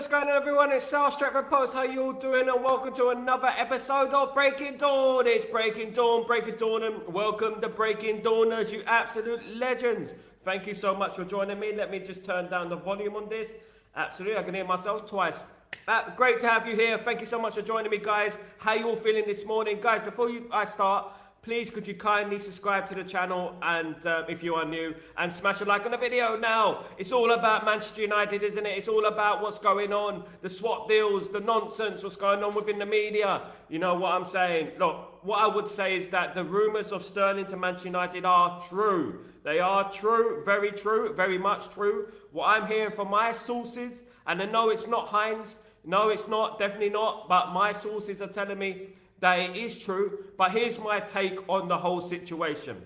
what's going on everyone? It's Sal Stratford Post. How you all doing? And welcome to another episode of Breaking Dawn. It's Breaking Dawn, and welcome to Breaking Dawners, you absolute legends. Thank you so much for joining me. Let me just turn down the volume on this. Absolutely, I can hear myself twice. Great to have you here. Thank you so much for joining me, guys. How you all feeling this morning? Guys, before I start, please could you kindly subscribe to the channel, and if you are new, and smash a like on the video now. It's all about Manchester United, isn't it? It's all about what's going on, the swap deals, the nonsense, what's going on within the media. You know what I'm saying? Look, what I would say is that the rumours of Sterling to Manchester United are true. They are true, very much true. What I'm hearing from my sources, and I know it's not Heinz, no it's not, definitely not, but my sources are telling me that it is true. But here's my take on the whole situation.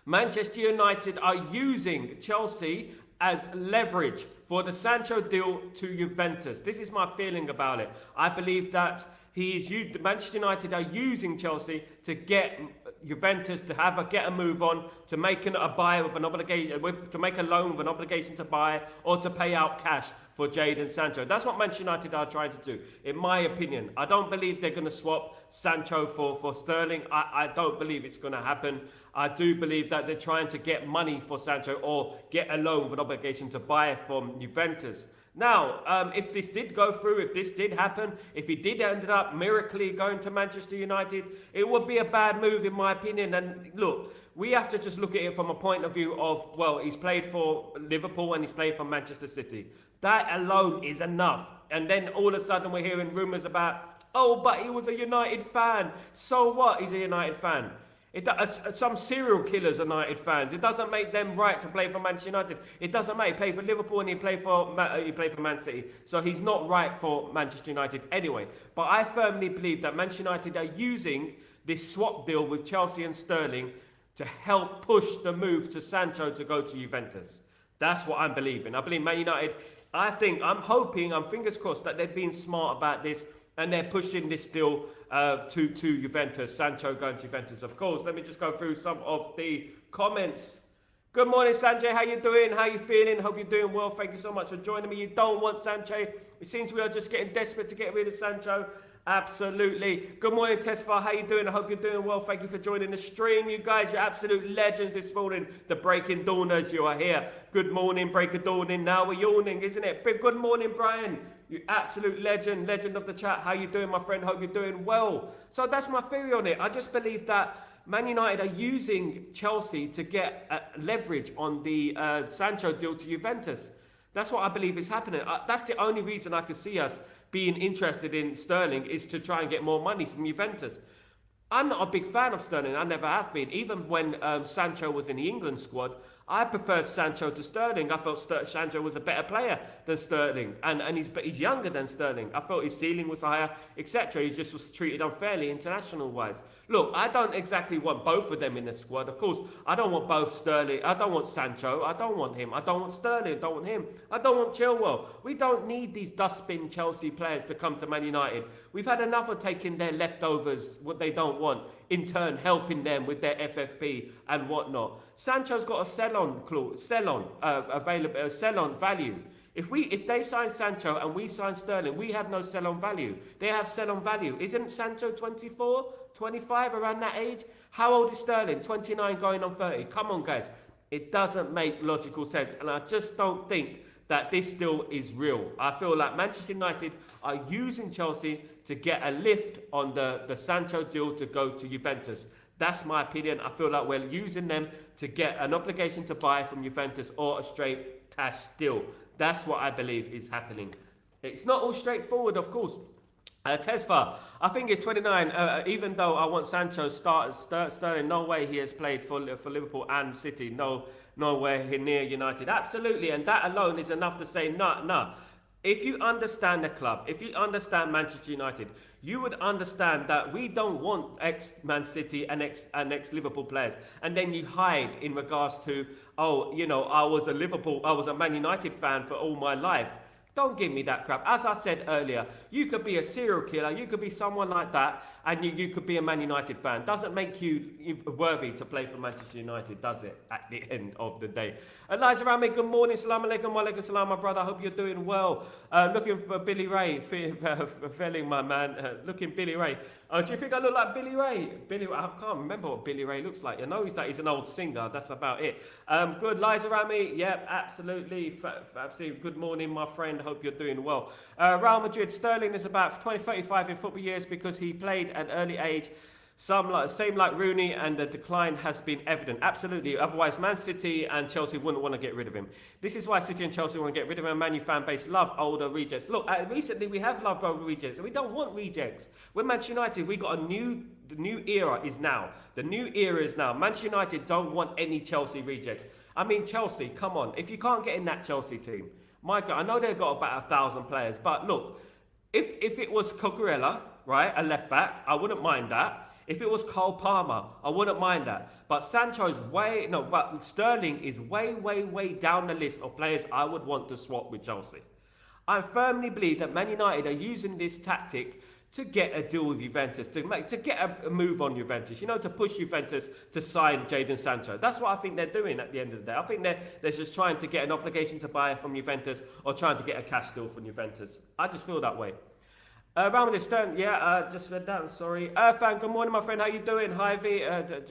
Manchester United are using Chelsea as leverage for the Sancho deal to Juventus. This is my feeling about it. I believe that Manchester United are using Chelsea to get Juventus to get a move on, to make a buy with an obligation, to make a loan with an obligation to buy, or to pay out cash for Jadon Sancho. That's what Manchester United are trying to do, in my opinion. I don't believe they're going to swap Sancho for Sterling. I don't believe it's going to happen. I do believe that they're trying to get money for Sancho or get a loan with an obligation to buy from Juventus. Now, if this did go through, if this did happen, if he did end up miraculously going to Manchester United, it would be a bad move in my opinion. And look, we have to just look at it from a point of view of, well, he's played for Liverpool and he's played for Manchester City. That alone is enough. And then all of a sudden we're hearing rumours about, oh, but he was a United fan. So what? He's a United fan. Some serial killers are United fans. It doesn't make them right to play for Manchester United. It doesn't matter. He played for Liverpool and he played for Man City. So he's not right for Manchester United anyway. But I firmly believe that Manchester United are using this swap deal with Chelsea and Sterling to help push the move to Sancho to go to Juventus. That's what I'm believing. I believe Man United, I'm fingers crossed that they're being smart about this and they're pushing this deal to Juventus. Sancho going to Juventus, of course. Let me just go through some of the comments. Good morning, Sanjay. How you doing? How you feeling? Hope you're doing well. Thank you so much for joining me. You don't want Sancho. It seems we are just getting desperate to get rid of Sancho. Absolutely. Good morning, Tesfa. How you doing? I hope you're doing well. Thank you for joining the stream, you guys. You're absolute legends this morning. The Breaking Dawners, you are here. Good morning, Breaking Dawning. Now we're yawning, isn't it? Good morning, Brian. You absolute legend of the chat. How you doing, my friend? Hope you're doing well. So that's my theory on it. I just believe that Man United are using Chelsea to get leverage on the Sancho deal to Juventus. That's what I believe is happening. That's the only reason I could see us being interested in Sterling, is to try and get more money from Juventus. I'm not a big fan of Sterling. I never have been. Even when Sancho was in the England squad, I preferred Sancho to Sterling. I felt Sancho was a better player than Sterling, and he's younger than Sterling. I felt his ceiling was higher, etc. He just was treated unfairly international-wise. Look, I don't exactly want both of them in the squad. Of course, I don't want both Sterling. I don't want Sancho. I don't want him. I don't want Sterling. I don't want him. I don't want Chilwell. We don't need these dustbin Chelsea players to come to Man United. We've had enough of taking their leftovers, what they don't want, in turn helping them with their FFP and whatnot. Sancho's got a sell-on value. If they sign Sancho and we sign Sterling, we have no sell-on value. They have sell-on value. Isn't Sancho 24, 25, around that age? How old is Sterling? 29 going on 30. Come on, guys. It doesn't make logical sense. And I just don't think that this deal is real. I feel like Manchester United are using Chelsea to get a lift on the Sancho deal to go to Juventus. That's my opinion. I feel like we're using them to get an obligation to buy from Juventus or a straight cash deal. That's what I believe is happening. It's not all straightforward, of course. Tesfa, I think it's 29. Even though I want Sancho Sterling, no way he has played for Liverpool and City. Nowhere near United. Absolutely, and that alone is enough to say no. If you understand the club, if you understand Manchester United, you would understand that we don't want ex-Man City and ex-Liverpool players. And then you hide in regards to, oh, you know, I was a Man United fan for all my life. Don't give me that crap. As I said earlier, you could be a serial killer, you could be someone like that, and you could be a Man United fan. Doesn't make you worthy to play for Manchester United, does it? At the end of the day. Eliza Rami, good morning. Salam alaikum, wa alaikum salam, my brother. I hope you're doing well. Looking for Billy Ray, feeling my man. Looking Billy Ray. Do you think I look like Billy Ray? I can't remember what Billy Ray looks like. You know he's an old singer. That's about it. Good, Liza Rami. Yep, absolutely. Absolutely. Good morning, my friend. Hope you're doing well. Real Madrid. Sterling is about 35 in football years because he played at an early age. Same like Rooney, and the decline has been evident. Absolutely. Otherwise, Man City and Chelsea wouldn't want to get rid of him. This is why City and Chelsea want to get rid of him. Man U fan base love older rejects. Look, recently we have loved older rejects. We don't want rejects. We're Manchester United. We got the new era is now. The new era is now. Manchester United don't want any Chelsea rejects. I mean, Chelsea, come on. If you can't get in that Chelsea team, my God, I know they've got about 1,000 players, but look, if it was Cucurella, right, a left back, I wouldn't mind that. If it was Cole Palmer, I wouldn't mind that. But but Sterling is way down the list of players I would want to swap with Chelsea. I firmly believe that Man United are using this tactic to get a deal with Juventus, to get a move on Juventus, to push Juventus to sign Jadon Sancho. That's what I think they're doing at the end of the day. I think they're just trying to get an obligation to buy from Juventus or trying to get a cash deal from Juventus. I just feel that way. Ramadhan Stern, just read that, I'm sorry. Irfan, good morning, my friend, how you doing? Hyvie,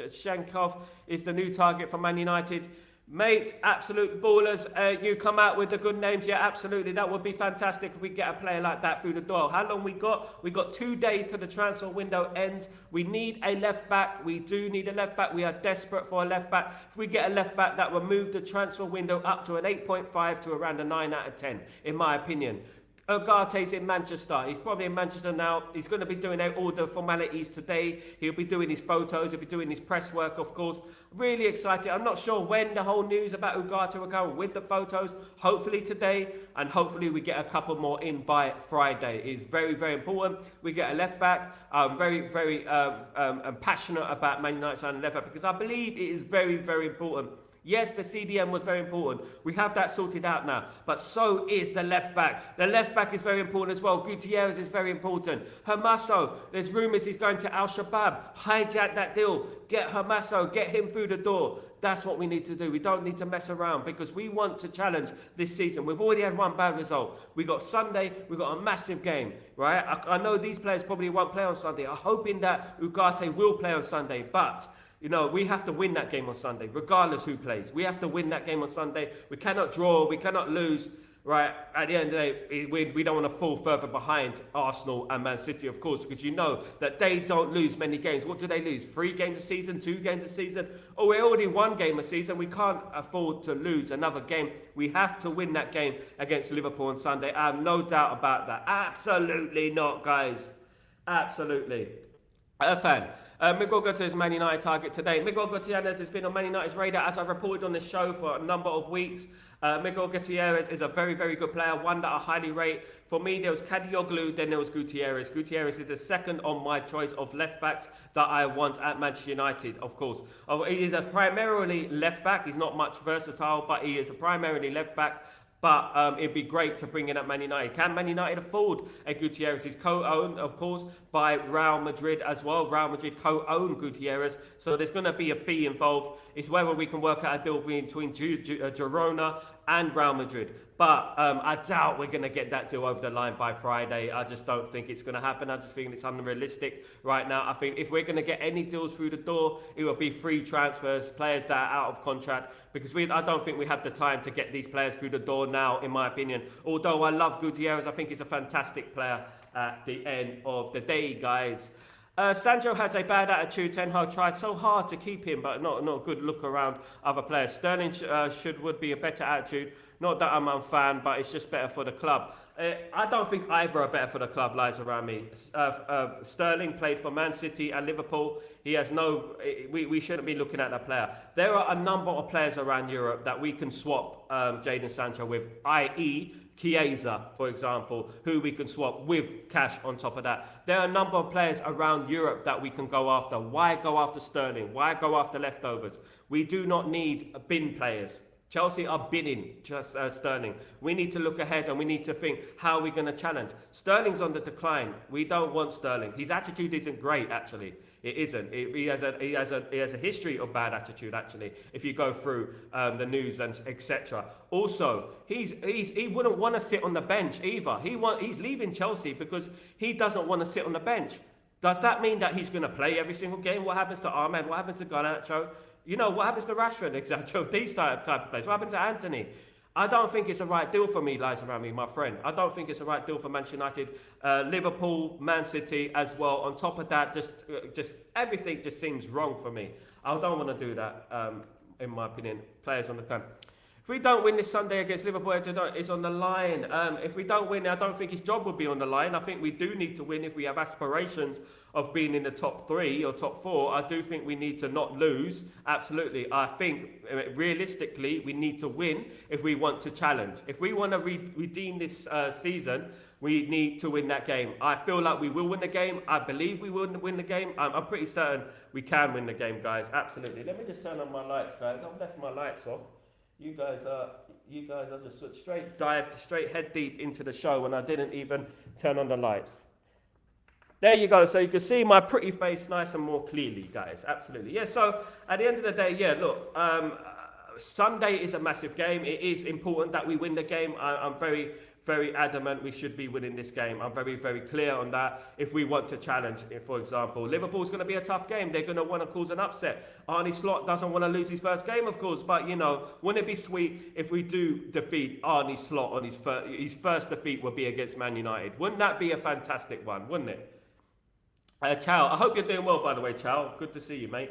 Shankov is the new target for Man United. Mate, absolute ballers. You come out with the good names, yeah, absolutely. That would be fantastic if we get a player like that through the door. How long we got? We got 2 days till the transfer window ends. We need a left back. We do need a left back. We are desperate for a left back. If we get a left back, that will move the transfer window up to an 8.5 to around a 9 out of 10, in my opinion. Ugarte's in Manchester. He's probably in Manchester now. He's going to be doing all the formalities today. He'll be doing his photos. He'll be doing his press work, of course. Really excited. I'm not sure when the whole news about Ugarte will come with the photos. Hopefully today, and hopefully we get a couple more in by Friday. It's very, very important. We get a left back. I'm very passionate about Man United signing left back because I believe it is very, very important. Yes, the CDM was very important. We have that sorted out now. But so is the left back. The left back is very important as well. Gutierrez is very important. Hermoso, there's rumours he's going to Al-Shabaab. Hijack that deal. Get Hermoso. Get him through the door. That's what we need to do. We don't need to mess around because we want to challenge this season. We've already had one bad result. We got Sunday. We got a massive game, right? I know these players probably won't play on Sunday. I'm hoping that Ugarte will play on Sunday, but we have to win that game on Sunday, regardless who plays. We have to win that game on Sunday. We cannot draw. We cannot lose, right? At the end of the day, we don't want to fall further behind Arsenal and Man City, of course, because you know that they don't lose many games. What do they lose? 3 games a season? 2 games a season? Oh, we already 1 game a season. We can't afford to lose another game. We have to win that game against Liverpool on Sunday. I have no doubt about that. Absolutely not, guys. Absolutely. Fan. Miguel Gutierrez is Man United target today. Miguel Gutierrez has been on Man United's radar as I reported on the show for a number of weeks. Miguel Gutierrez is a very, very good player, one that I highly rate. For me, there was Kadioglu, then there was Gutierrez. Gutierrez is the second on my choice of left backs that I want at Manchester United, of course. He is a primarily left back. He's not much versatile, but he is a primarily left back. But it'd be great to bring in at Man United. Can Man United afford a Gutierrez? He's co-owned, of course, by Real Madrid as well. Real Madrid co-own Gutierrez. So there's going to be a fee involved. It's whether we can work out a deal between Girona and Real Madrid. But I doubt we're going to get that deal over the line by Friday. I just don't think it's going to happen. I just think it's unrealistic right now. I think if we're going to get any deals through the door, it will be free transfers, players that are out of contract, because I don't think we have the time to get these players through the door now, in my opinion. Although I love Gutierrez, I think he's a fantastic player at the end of the day, guys. Sancho has a bad attitude. Ten Hag tried so hard to keep him, but not a good look around other players. Sterling would be a better attitude. Not that I'm a fan, but it's just better for the club. I don't think either are better for the club, lies around me. Sterling played for Man City and Liverpool. He has we shouldn't be looking at that player. There are a number of players around Europe that we can swap Jadon Sancho with, i.e. Chiesa, for example, who we can swap with cash on top of that. There are a number of players around Europe that we can go after. Why go after Sterling? Why go after leftovers? We do not need bin players. Chelsea are bidding just Sterling. We need to look ahead and we need to think, how are we going to challenge? Sterling's on the decline. We don't want Sterling. His attitude isn't great, actually. It isn't. He has a history of bad attitude, actually, if you go through the news and etc. Also, he wouldn't want to sit on the bench either. He's leaving Chelsea because he doesn't want to sit on the bench. Does that mean that he's going to play every single game? What happens to Ahmed? What happens to Garnacho? You know, what happens to Rashford, etc. These type of players. What happened to Anthony? I don't think it's a right deal for me, Lies Around Me, my friend. I don't think it's a right deal for Manchester United, Liverpool, Man City as well. On top of that, just everything just seems wrong for me. I don't want to do that, in my opinion. Players on the camp. If we don't win this Sunday against Liverpool, it's on the line. If we don't win, I don't think his job will be on the line. I think we do need to win if we have aspirations of being in the top 3 or top 4. I do think we need to not lose. Absolutely. I think realistically we need to win if we want to challenge. If we want to redeem this season, we need to win that game. I feel like we will win the game. I believe we will win the game. I'm pretty certain we can win the game, guys. Absolutely. Let me just turn on my lights, guys. I've left my lights off. You guys are just straight head deep into the show, and I didn't even turn on the lights. There you go. So you can see my pretty face nice and more clearly, guys. Absolutely. Yeah. So at the end of the day, yeah. Look, Sunday is a massive game. It is important that we win the game. I'm very, very adamant we should be winning this game. I'm very, very clear on that. If we want to challenge, for example, Liverpool's going to be a tough game. They're going to want to cause an upset. Arne Slot doesn't want to lose his first game, of course, but, you know, wouldn't it be sweet if we do defeat Arne Slot on his first defeat would be against Man United? Wouldn't that be a fantastic one, wouldn't it? Chow, I hope you're doing well, by the way, Chow. Good to see you, mate.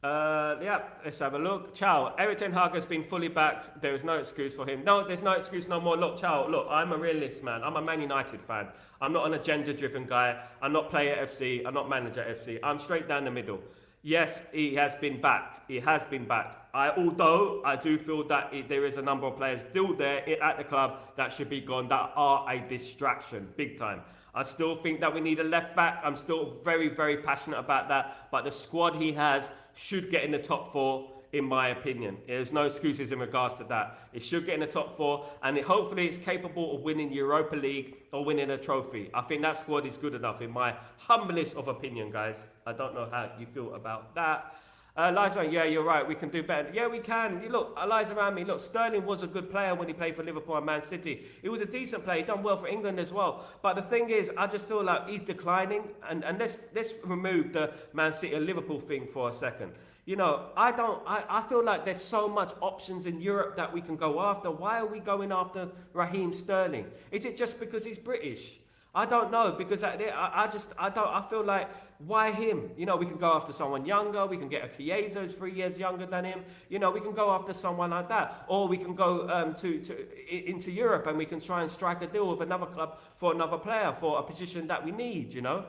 Yeah, let's have a look. Chow, Erik Ten Hag has been fully backed. There is no excuse for him. No, there's no excuse no more. Look, Chow, look, I'm a realist, man. I'm a Man United fan. I'm not an agenda-driven guy. I'm not player FC. I'm not manager FC. I'm straight down the middle. Yes, he has been backed. He has been backed. Although I do feel that there is a number of players still there at the club that should be gone, that are a distraction, big time. I still think that we need a left back. I'm still very, very passionate about that. But the squad he has should get in the top 4, in my opinion. There's no excuses in regards to that. It should get in the top 4, and hopefully it's capable of winning Europa League or winning a trophy. I think that squad is good enough, in my humblest of opinion, guys. I don't know how you feel about that. Liza, yeah, you're right. We can do better. Yeah, we can. Look, Liza around me. Look, Sterling was a good player when he played for Liverpool and Man City. He was a decent player. He done well for England as well. But the thing is, I just feel like he's declining. And let's remove the Man City and Liverpool thing for a second. You know, I feel like there's so much options in Europe that we can go after. Why are we going after Raheem Sterling? Is it just because he's British? I don't know, because I feel like, why him? You know, we can go after someone younger. We can get a Chiesa who's 3 years younger than him. You know, we can go after someone like that, or we can go into Europe and we can try and strike a deal with another club for another player for a position that we need. You know,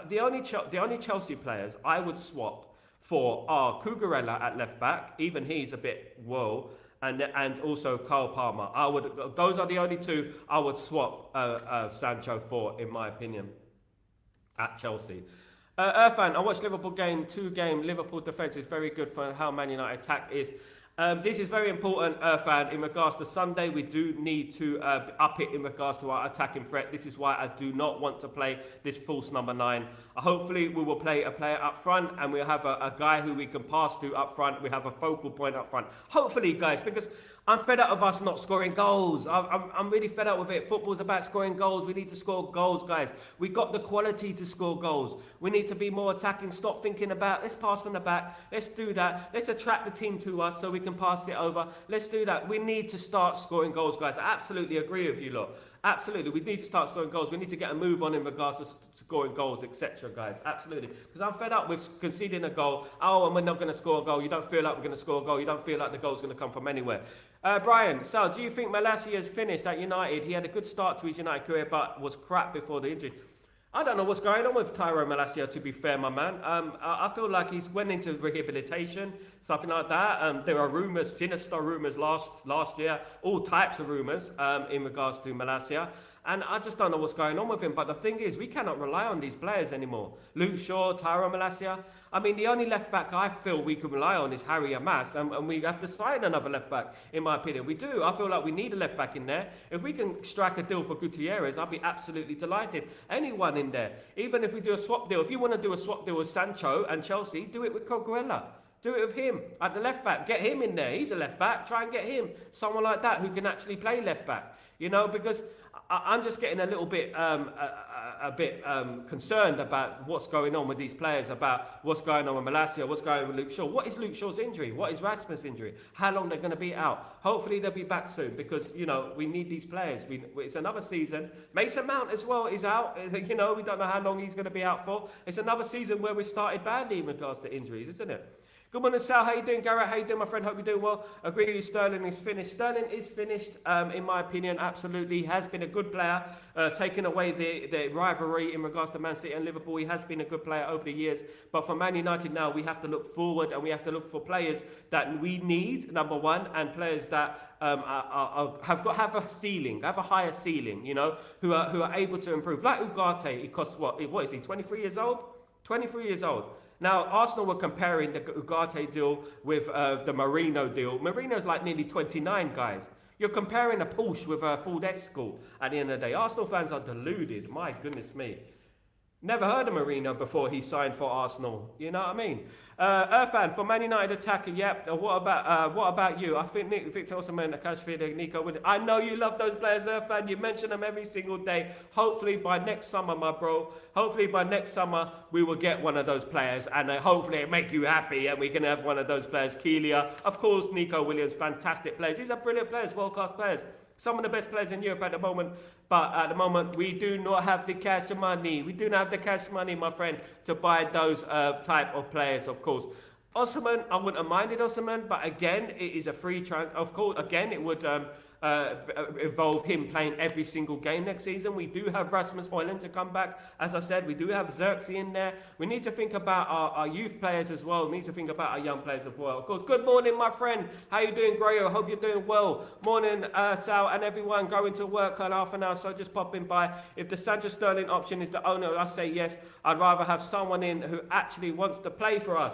the only Chelsea players I would swap for are Cucurella at left back. Even he's a bit whoa. And also Kyle Palmer. Those are the only two I would swap Sancho for, in my opinion, at Chelsea. Irfan, I watched Liverpool game, 2-game. Liverpool defence is very good for how Man United attack is. This is very important, Irfan, in regards to Sunday. We do need to up it in regards to our attacking threat. This is why I do not want to play this false number 9. Hopefully, we will play a player up front, and we'll have a guy who we can pass to up front. We have a focal point up front. Hopefully, guys, because I'm fed up of us not scoring goals. I'm really fed up with it. Football's about scoring goals. We need to score goals, guys. We got the quality to score goals. We need to be more attacking. Stop thinking about, let's pass from the back. Let's do that. Let's attract the team to us so we can pass it over. Let's do that. We need to start scoring goals, guys. I absolutely agree with you, lot. Absolutely. We need to start scoring goals. We need to get a move on in regards to scoring goals, etc., guys. Absolutely. Because I'm fed up with conceding a goal. Oh, and we're not going to score a goal. You don't feel like we're going to score a goal. You don't feel like the goal's going to come from anywhere. Brian, Sal, do you think Malacia's finished at United? He had a good start to his United career, but was crap before the injury. I don't know what's going on with Tyrone Malacia, to be fair, my man. I feel like he's went into rehabilitation, something like that. There are rumours, sinister rumours last year, all types of rumours in regards to Malacia. And I just don't know what's going on with him. But the thing is, we cannot rely on these players anymore. Luke Shaw, Tyrone Malacia. I mean, the only left back I feel we can rely on is Harry Amas. And we have to sign another left back, in my opinion. We do. I feel like we need a left back in there. If we can strike a deal for Gutierrez, I'll be absolutely delighted. Anyone in there. Even if we do a swap deal. If you want to do a swap deal with Sancho and Chelsea, do it with Coquelin. Do it with him at the left back. Get him in there. He's a left back. Try and get him. Someone like that who can actually play left back. You know, because I'm just getting a little bit concerned about what's going on with these players, about what's going on with Malacia, what's going on with Luke Shaw. What is Luke Shaw's injury? What is Rasmus' injury? How long they're going to be out? Hopefully they'll be back soon because, you know, we need these players. It's another season. Mason Mount as well is out. You know, we don't know how long he's going to be out for. It's another season where we started badly in regards to injuries, isn't it? Good morning, Sal. How you doing, Garrett? How you doing, my friend? Hope you're doing well. Agree with you, Sterling is finished. Sterling is finished, in my opinion, absolutely. He has been a good player, taking away the rivalry in regards to Man City and Liverpool. He has been a good player over the years. But for Man United now, we have to look forward and we have to look for players that we need, number one, and players that have a ceiling, have a higher ceiling, you know, who are able to improve. Like Ugarte, he costs what is he, 23 years old? 23 years old. Now, Arsenal were comparing the Ugarte deal with the Marino deal. Marino's like nearly 29, guys. You're comparing a Porsche with a Ford Escort at the end of the day. Arsenal fans are deluded. My goodness me. Never heard of Marino before he signed for Arsenal. You know what I mean? Irfan, for Man United attacker, yep. What about you? I think Victor Osimhen, Akashvili, Nico Williams. I know you love those players, Irfan. You mention them every single day. Hopefully by next summer, my bro. Hopefully by next summer, we will get one of those players. And hopefully it'll make you happy and we can have one of those players. Keelia, of course, Nico Williams, fantastic players. These are brilliant players, world-class players. Some of the best players in Europe at the moment, but at the moment we do not have the cash money. We do not have the cash money, my friend, to buy those type of players, of course. Osimhen, I wouldn't have minded Osimhen, but again, it is a free transfer. Of course, again, it would involve him playing every single game next season. We do have Rasmus Højlund to come back. As I said, we do have Xerxes in there. We need to think about our youth players as well. We need to think about our young players as well. Of course, good morning, my friend. How you doing, Grayo? Hope you're doing well. Morning, Sal, and everyone going to work in half an hour, so just popping by. If the Sancho Sterling option is the owner, I say yes. I'd rather have someone in who actually wants to play for us.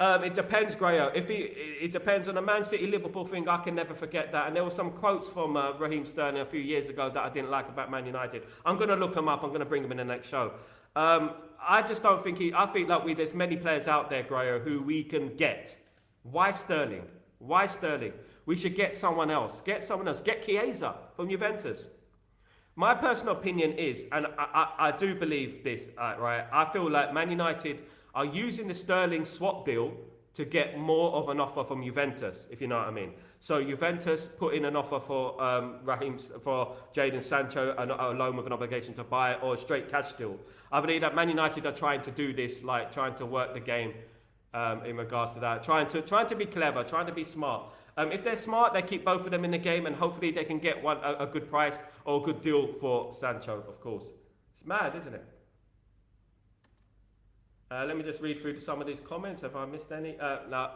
It depends, Grayo. It depends on the Man City Liverpool thing. I can never forget that. And there were some quotes from Raheem Sterling a few years ago that I didn't like about Man United. I'm going to look them up. I'm going to bring them in the next show. I just don't think I think like there's many players out there, Grayo, who we can get. Why Sterling? Why Sterling? We should get someone else. Get someone else. Get Chiesa from Juventus. My personal opinion is, and I do believe this, right? I feel like Man United are using the Sterling swap deal to get more of an offer from Juventus, if you know what I mean. So Juventus put in an offer for for Jadon Sancho, a loan with an obligation to buy, or a straight cash deal. I believe that Man United are trying to do this, like trying to work the game in regards to that, trying to be clever, trying to be smart. If they're smart, they keep both of them in the game, and hopefully they can get a good price or a good deal for Sancho, of course. It's mad, isn't it? Let me just read through some of these comments. Have I missed any? No.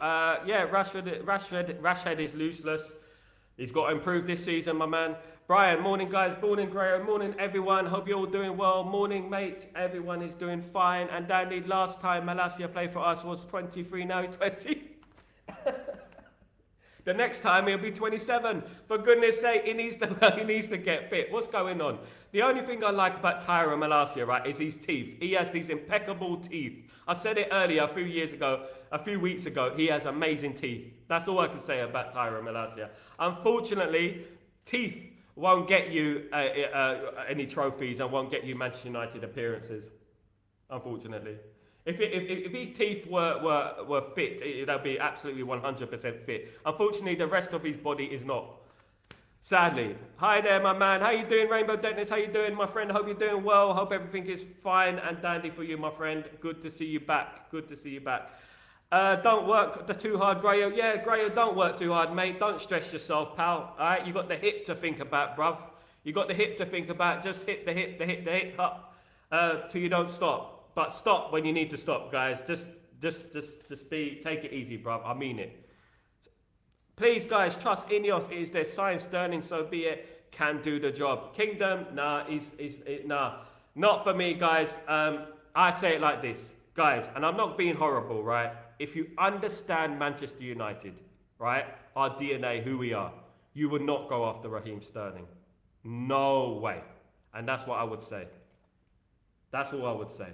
Yeah, Rashhead is looseless. He's got to improve this season, my man. Brian, morning, guys. Morning, Graham. Morning, everyone. Hope you're all doing well. Morning, mate. Everyone is doing fine. And Dandy, last time Malacia played for us was 23. Now he's 20. The next time he'll be 27. For goodness sake, he needs to get fit. What's going on? The only thing I like about Tyrone Malacia, right, is his teeth. He has these impeccable teeth. I said it earlier a few weeks ago, he has amazing teeth. That's all I can say about Tyrone Malacia. Unfortunately, teeth won't get you any trophies and won't get you Manchester United appearances. Unfortunately. If his teeth were fit, they'll be absolutely 100% fit. Unfortunately, the rest of his body is not. Sadly. Hi there, my man. How you doing, Rainbow Dennis? How you doing, my friend? Hope you're doing well. Hope everything is fine and dandy for you, my friend. Good to see you back. Good to see you back. Don't work too hard, Grayo. Yeah, Grayo, don't work too hard, mate. Don't stress yourself, pal. All right, you got the hip to think about, bruv. You got the hip to think about. Just hit the hip up till you don't stop. But stop when you need to stop, guys. Just take it easy, bruv. I mean it. Please, guys, trust Ineos. It is their sign, Sterling, so be it. can do the job. Kingdom, nah, nah, not for me, guys. I say it like this, guys, and I'm not being horrible, right? If you understand Manchester United, right, our DNA, who we are, you would not go after Raheem Sterling. No way. And that's what I would say. That's all I would say.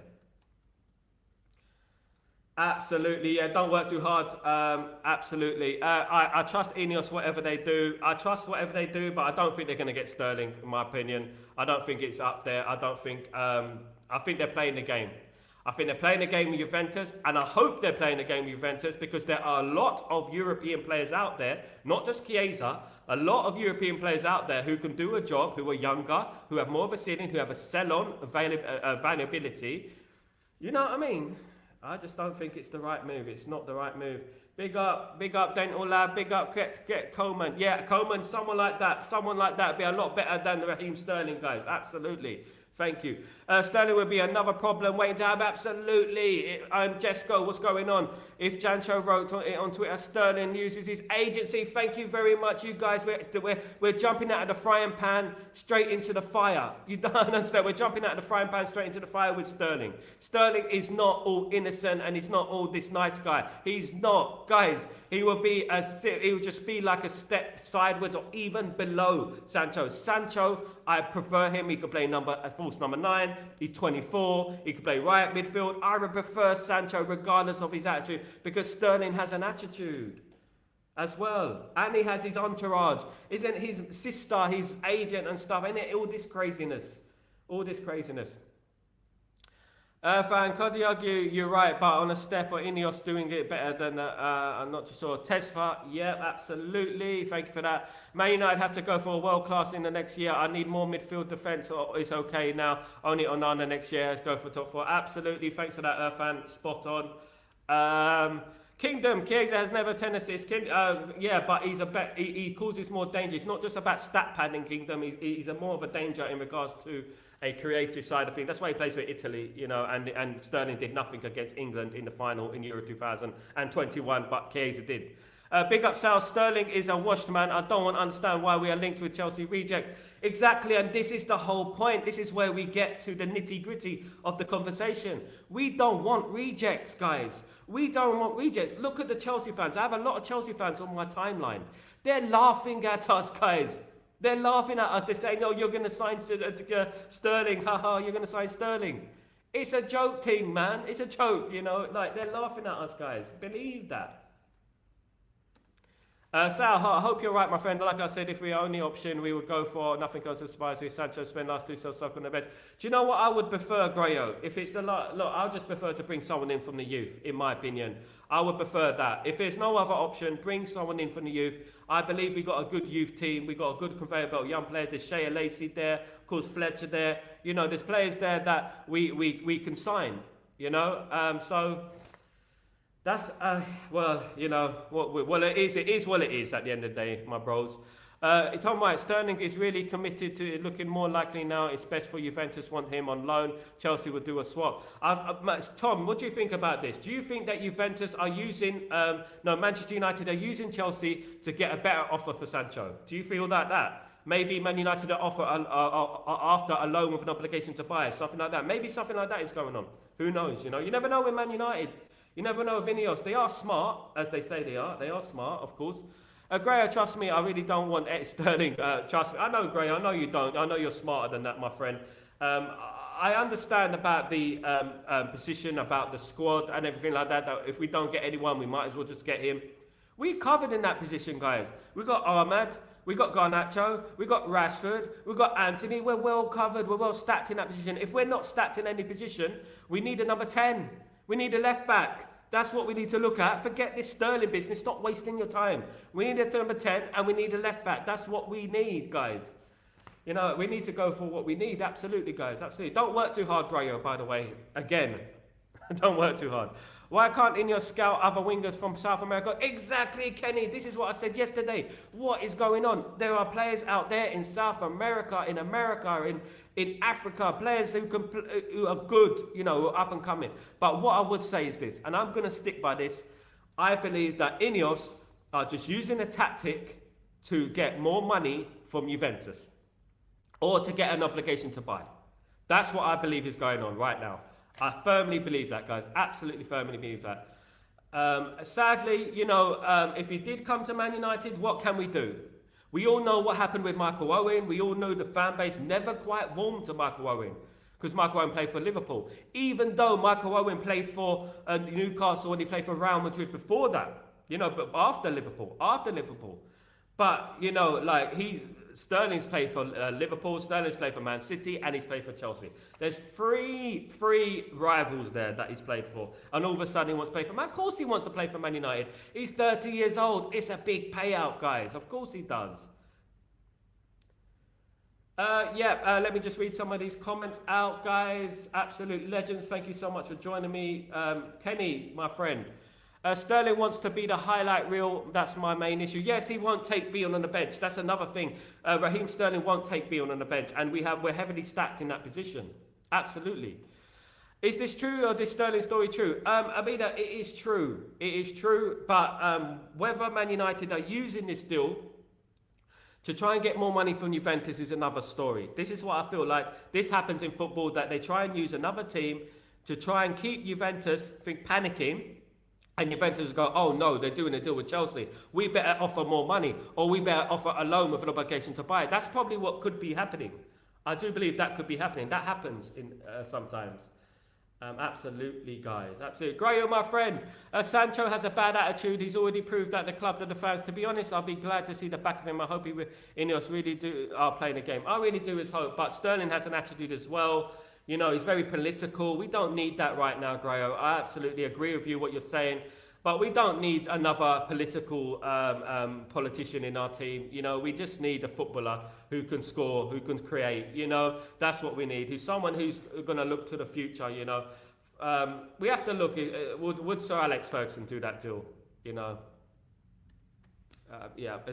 Absolutely, yeah, don't work too hard. Absolutely. I trust Ineos, whatever they do. I trust whatever they do, but I don't think they're going to get Sterling, in my opinion. I don't think it's up there. I think they're playing the game. I think they're playing the game with Juventus, and I hope they're playing the game with Juventus because there are a lot of European players out there, not just Chiesa, a lot of European players out there who can do a job, who are younger, who have more of a ceiling, who have a sell-on availability. You know what I mean? I just don't think it's the right move. It's not the right move. Big up Dental Lab, big up get Coleman. Yeah, Coleman, someone like that be a lot better than Raheem Sterling, guys. Absolutely. Thank you. Sterling would be another problem waiting to have. Absolutely. Jesco, what's going on? If Sancho wrote on Twitter, Sterling uses his agency. Thank you very much, you guys. We're jumping out of the frying pan straight into the fire. You don't understand. We're jumping out of the frying pan straight into the fire with Sterling. Sterling is not all innocent and he's not all this nice guy. He's not, guys. He will just be like a step sideways or even below Sancho. Sancho, I prefer him. He could play false number 9. He's 24. He could play right midfield. I would prefer Sancho regardless of his attitude because Sterling has an attitude as well. And he has his entourage. Isn't his sister, his agent and stuff? Isn't it all this craziness? All this craziness. Fan, could you argue you're right, but on a step or Ineos doing it better than I'm not too sure. Tesfa, yeah, absolutely. Thank you for that. Man United have to go for a world class in the next year. I need more midfield defence. It's okay now. Only Onana next year. Let's go for top 4. Absolutely. Thanks for that, fan. Spot on. Kingdom, Chiesa has never 10 assists. Yeah, but he causes more danger. It's not just about stat padding, Kingdom. He's a more of a danger in regards to a creative side of things. That's why he plays for Italy, you know, and Sterling did nothing against England in the final in Euro 2021, but Chiesa did. Big up Sal, Sterling is a washed man. I don't understand why we are linked with Chelsea reject. Exactly, and this is the whole point. This is where we get to the nitty-gritty of the conversation. We don't want rejects, guys. We don't want rejects. Look at the Chelsea fans. I have a lot of Chelsea fans on my timeline. They're laughing at us, guys. They're laughing at us. They're saying, "Oh, you're going to sign Sterling. Haha, you're going to sign Sterling." It's a joke thing, man. It's a joke, you know. Like, they're laughing at us, guys. Believe that. Sal, I hope you're right, my friend. Like I said, if we are only option, we would go for nothing else as spies with Sancho, spend last 2 so stuck on the bench. Do you know what I would prefer, Grayo? If it's a lot, look, I'll just prefer to bring someone in from the youth, in my opinion. I would prefer that. If there's no other option, bring someone in from the youth. I believe we got a good youth team. We got a good conveyor belt young players. There's Shea Lacey there, of course Fletcher there. You know, there's players there that we can sign. You know, so. That's, well, you know, well, it is what it is at the end of the day, my bros. Tom White, Sterling is really committed to it, looking more likely now. It's best for Juventus, want him on loan. Chelsea would do a swap. Tom, what do you think about this? Do you think that Juventus are using, Manchester United are using Chelsea to get a better offer for Sancho? Do you feel that? Maybe Man United are offer after a loan with an obligation to buy, something like that. Maybe something like that is going on. Who knows, you know? You never know with Man United. You never know with Ineos. They are smart, as they say they are. They are smart, of course. Gray, trust me, I really don't want Sterling. Trust me. I know, Gray, I know you don't. I know you're smarter than that, my friend. I understand about the position, about the squad and everything like that, that if we don't get anyone, we might as well just get him. We covered in that position, guys. We got Ahmad, we got Garnacho, we got Rashford, we got Anthony. We're well covered. We're well stacked in that position. If we're not stacked in any position, we need a number 10. We need a left back. That's what we need to look at. Forget this Sterling business. Stop wasting your time. We need a number 10 and we need a left back. That's what we need, guys. You know, we need to go for what we need. Absolutely, guys. Absolutely. Don't work too hard, Grayo, by the way. Again, don't work too hard. Why can't Ineos scout other wingers from South America? Exactly, Kenny. This is what I said yesterday. What is going on? There are players out there in South America, in Africa, players who are good, you know, up and coming. But what I would say is this, and I'm going to stick by this. I believe that Ineos are just using a tactic to get more money from Juventus. or to get an obligation to buy. That's what I believe is going on right now. I firmly believe that, guys. Absolutely firmly believe that. Sadly, if he did come to Man United, what can we do? We all know what happened with Michael Owen. We all know the fan base never quite warmed to Michael Owen because Michael Owen played for Liverpool. Even though Michael Owen played for Newcastle and he played for Real Madrid before that, but after Liverpool. But, Sterling's played for Liverpool, Sterling's played for Man City, and he's played for Chelsea. There's three rivals there that he's played for. And all of a sudden he wants to play for Man. Of course he wants to play for Man United. He's 30 years old. It's a big payout, guys. Of course he does. Let me just read some of these comments out, guys. Absolute legends. Thank you so much for joining me. Kenny, my friend. Sterling wants to be the highlight reel. That's my main issue. Yes, he won't take Beyond on the bench. That's another thing. Raheem Sterling won't take Beyond on the bench, and we're heavily stacked in that position. Absolutely. Is this true, or this Sterling story true? Abida, it is true. It is true, but whether Man United are using this deal to try and get more money from Juventus is another story. This is what I feel like. This happens in football, that they try and use another team to try and keep Juventus panicking. And Juventus go, oh no, they're doing a deal with Chelsea. We better offer more money, or we better offer a loan with an obligation to buy. That's probably what could be happening. I do believe that could be happening. That happens sometimes. Absolutely, guys. Absolutely. Graham, my friend. Sancho has a bad attitude. He's already proved that the club, that the fans. To be honest, I'll be glad to see the back of him. I hope Ineos really are playing the game. I really do is hope. But Sterling has an attitude as well. He's very political. We don't need that right now, Grayo. I absolutely agree with you, what you're saying. But we don't need another political politician in our team. We just need a footballer who can score, who can create. That's what we need. Who's someone who's going to look to the future, We have to look, would Sir Alex Ferguson do that deal? Is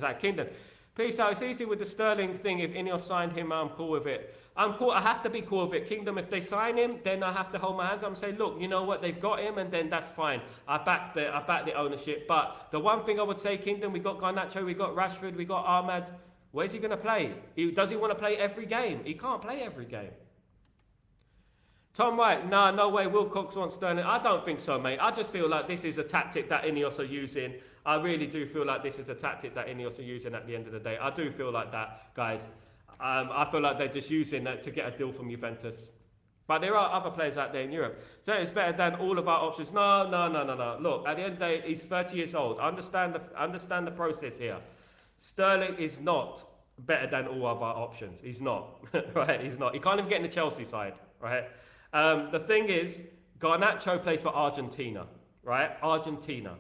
that Kingdom? Peace out. It's easy with the Sterling thing. If Ineos signed him, I'm cool with it. I'm cool. I have to be cool with it. Kingdom, if they sign him, then I have to hold my hands up and say, look, you know what? They've got him, and then that's fine. I back the ownership. But the one thing I would say, Kingdom, we got Garnacho, we got Rashford, we got Ahmad. Where's he going to play? Does he want to play every game? He can't play every game. Tom Wright, no way Wilcox wants Sterling. I don't think so, mate. I just feel like this is a tactic that Ineos are using. I really do feel like this is a tactic that Ineos are using at the end of the day. I do feel like that, guys. I feel like they're just using that to get a deal from Juventus. But there are other players out there in Europe. So it's better than all of our options. No. Look, at the end of the day, he's 30 years old. I understand the process here. Sterling is not better than all of our options. He's not, right? He's not. He can't even get in the Chelsea side, right? The thing is, Garnacho plays for Argentina, right? Argentina,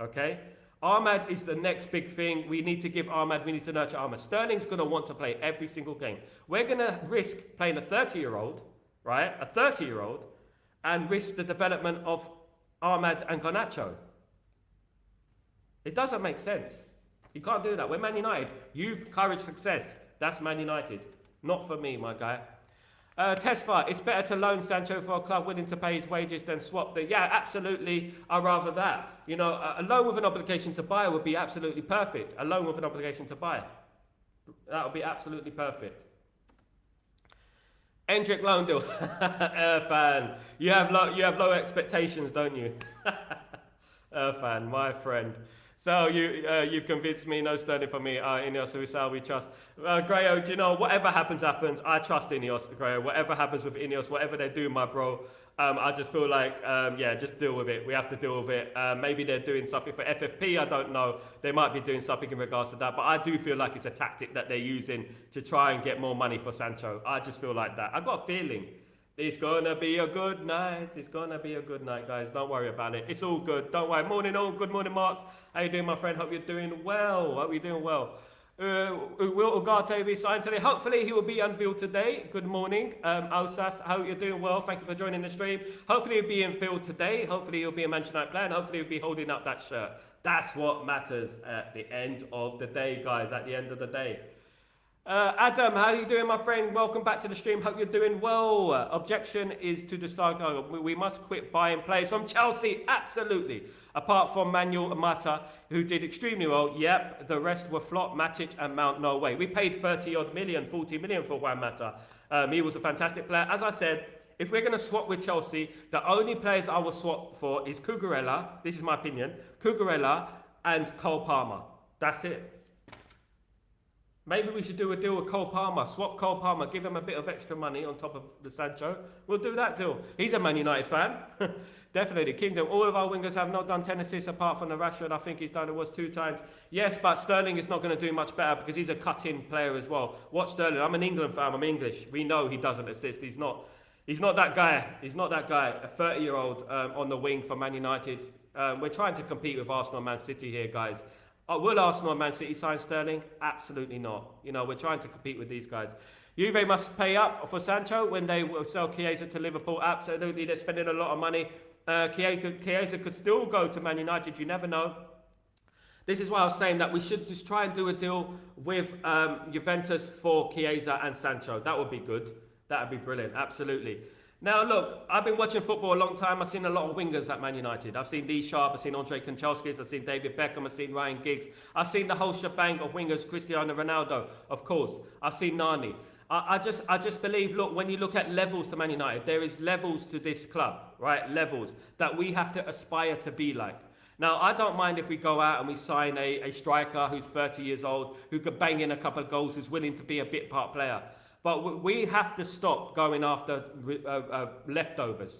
okay? Ahmad is the next big thing. We need to give Ahmad, we need to nurture Ahmad. Sterling's going to want to play every single game. We're going to risk playing a 30-year-old, right? A 30-year-old, and risk the development of Ahmad and Garnacho. It doesn't make sense. You can't do that. We're Man United. Youth, courage, success. That's Man United. Not for me, my guy. Tesfa, it's better to loan Sancho for a club willing to pay his wages than swap the... Yeah, absolutely. I'd rather that. A loan with an obligation to buy would be absolutely perfect. A loan with an obligation to buy. That would be absolutely perfect. Endrick loan deal. Fan. You have low expectations, don't you? Fan, my friend. So you've convinced me, no Sterling for me. Ineos, Sal, we trust. Grayo, whatever happens. I trust Ineos, Grayo. Whatever happens with Ineos, whatever they do, my bro, I just feel like, just deal with it. We have to deal with it. Maybe they're doing something for FFP, I don't know. They might be doing something in regards to that. But I do feel like it's a tactic that they're using to try and get more money for Sancho. I just feel like that. I got a feeling. It's gonna be a good night. It's gonna be a good night, guys. Don't worry about it. It's all good. Don't worry. Morning all. Good morning, Mark. How you doing, my friend? Hope you're doing well. Will Ugarte be signed today? Hopefully he will be unveiled today. Good morning. Osas, hope you're doing well. Thank you for joining the stream. Hopefully he'll be unveiled today. Hopefully he'll be a Manchester United player. And hopefully he'll be holding up that shirt. That's what matters at the end of the day, guys. At the end of the day. Adam, how are you doing, my friend? Welcome back to the stream. Hope you're doing well. Objection is to the saga. We must quit buying players from Chelsea. Absolutely. Apart from Manuel Mata, who did extremely well. Yep, the rest were flop. Matic and Mount, no way. We paid 30-odd million, 40 million for Juan Mata. He was a fantastic player. As I said, if we're going to swap with Chelsea, the only players I will swap for is Cucurella. This is my opinion. Cucurella and Cole Palmer. That's it. Maybe we should do a deal with Cole Palmer. Swap Cole Palmer. Give him a bit of extra money on top of the Sancho. We'll do that deal. He's a Man United fan. Definitely. Kingdom. All of our wingers have not done 10 assists apart from the Rashford. I think he's done it was 2 times. Yes, but Sterling is not going to do much better because he's a cut-in player as well. Watch Sterling. I'm an England fan. I'm English. We know he doesn't assist. He's not that guy. He's not that guy. A 30-year-old on the wing for Man United. We're trying to compete with Arsenal and Man City here, guys. Will Arsenal and Man City sign Sterling? Absolutely not. You know, we're trying to compete with these guys. Juve must pay up for Sancho when they will sell Chiesa to Liverpool. Absolutely, they're spending a lot of money. Chiesa could still go to Man United. You never know. This is why I was saying that we should just try and do a deal with Juventus for Chiesa and Sancho. That would be good. That would be brilliant. Absolutely. Now, look, I've been watching football a long time. I've seen a lot of wingers at Man United. I've seen Lee Sharp, I've seen Andre Kanchelskis, I've seen David Beckham, I've seen Ryan Giggs. I've seen the whole shebang of wingers, Cristiano Ronaldo, of course. I've seen Nani. I just believe, look, when you look at levels to Man United, there is levels to this club, right? Levels that we have to aspire to be like. Now, I don't mind if we go out and we sign a striker who's 30 years old, who could bang in a couple of goals, who's willing to be a bit part player. But we have to stop going after leftovers.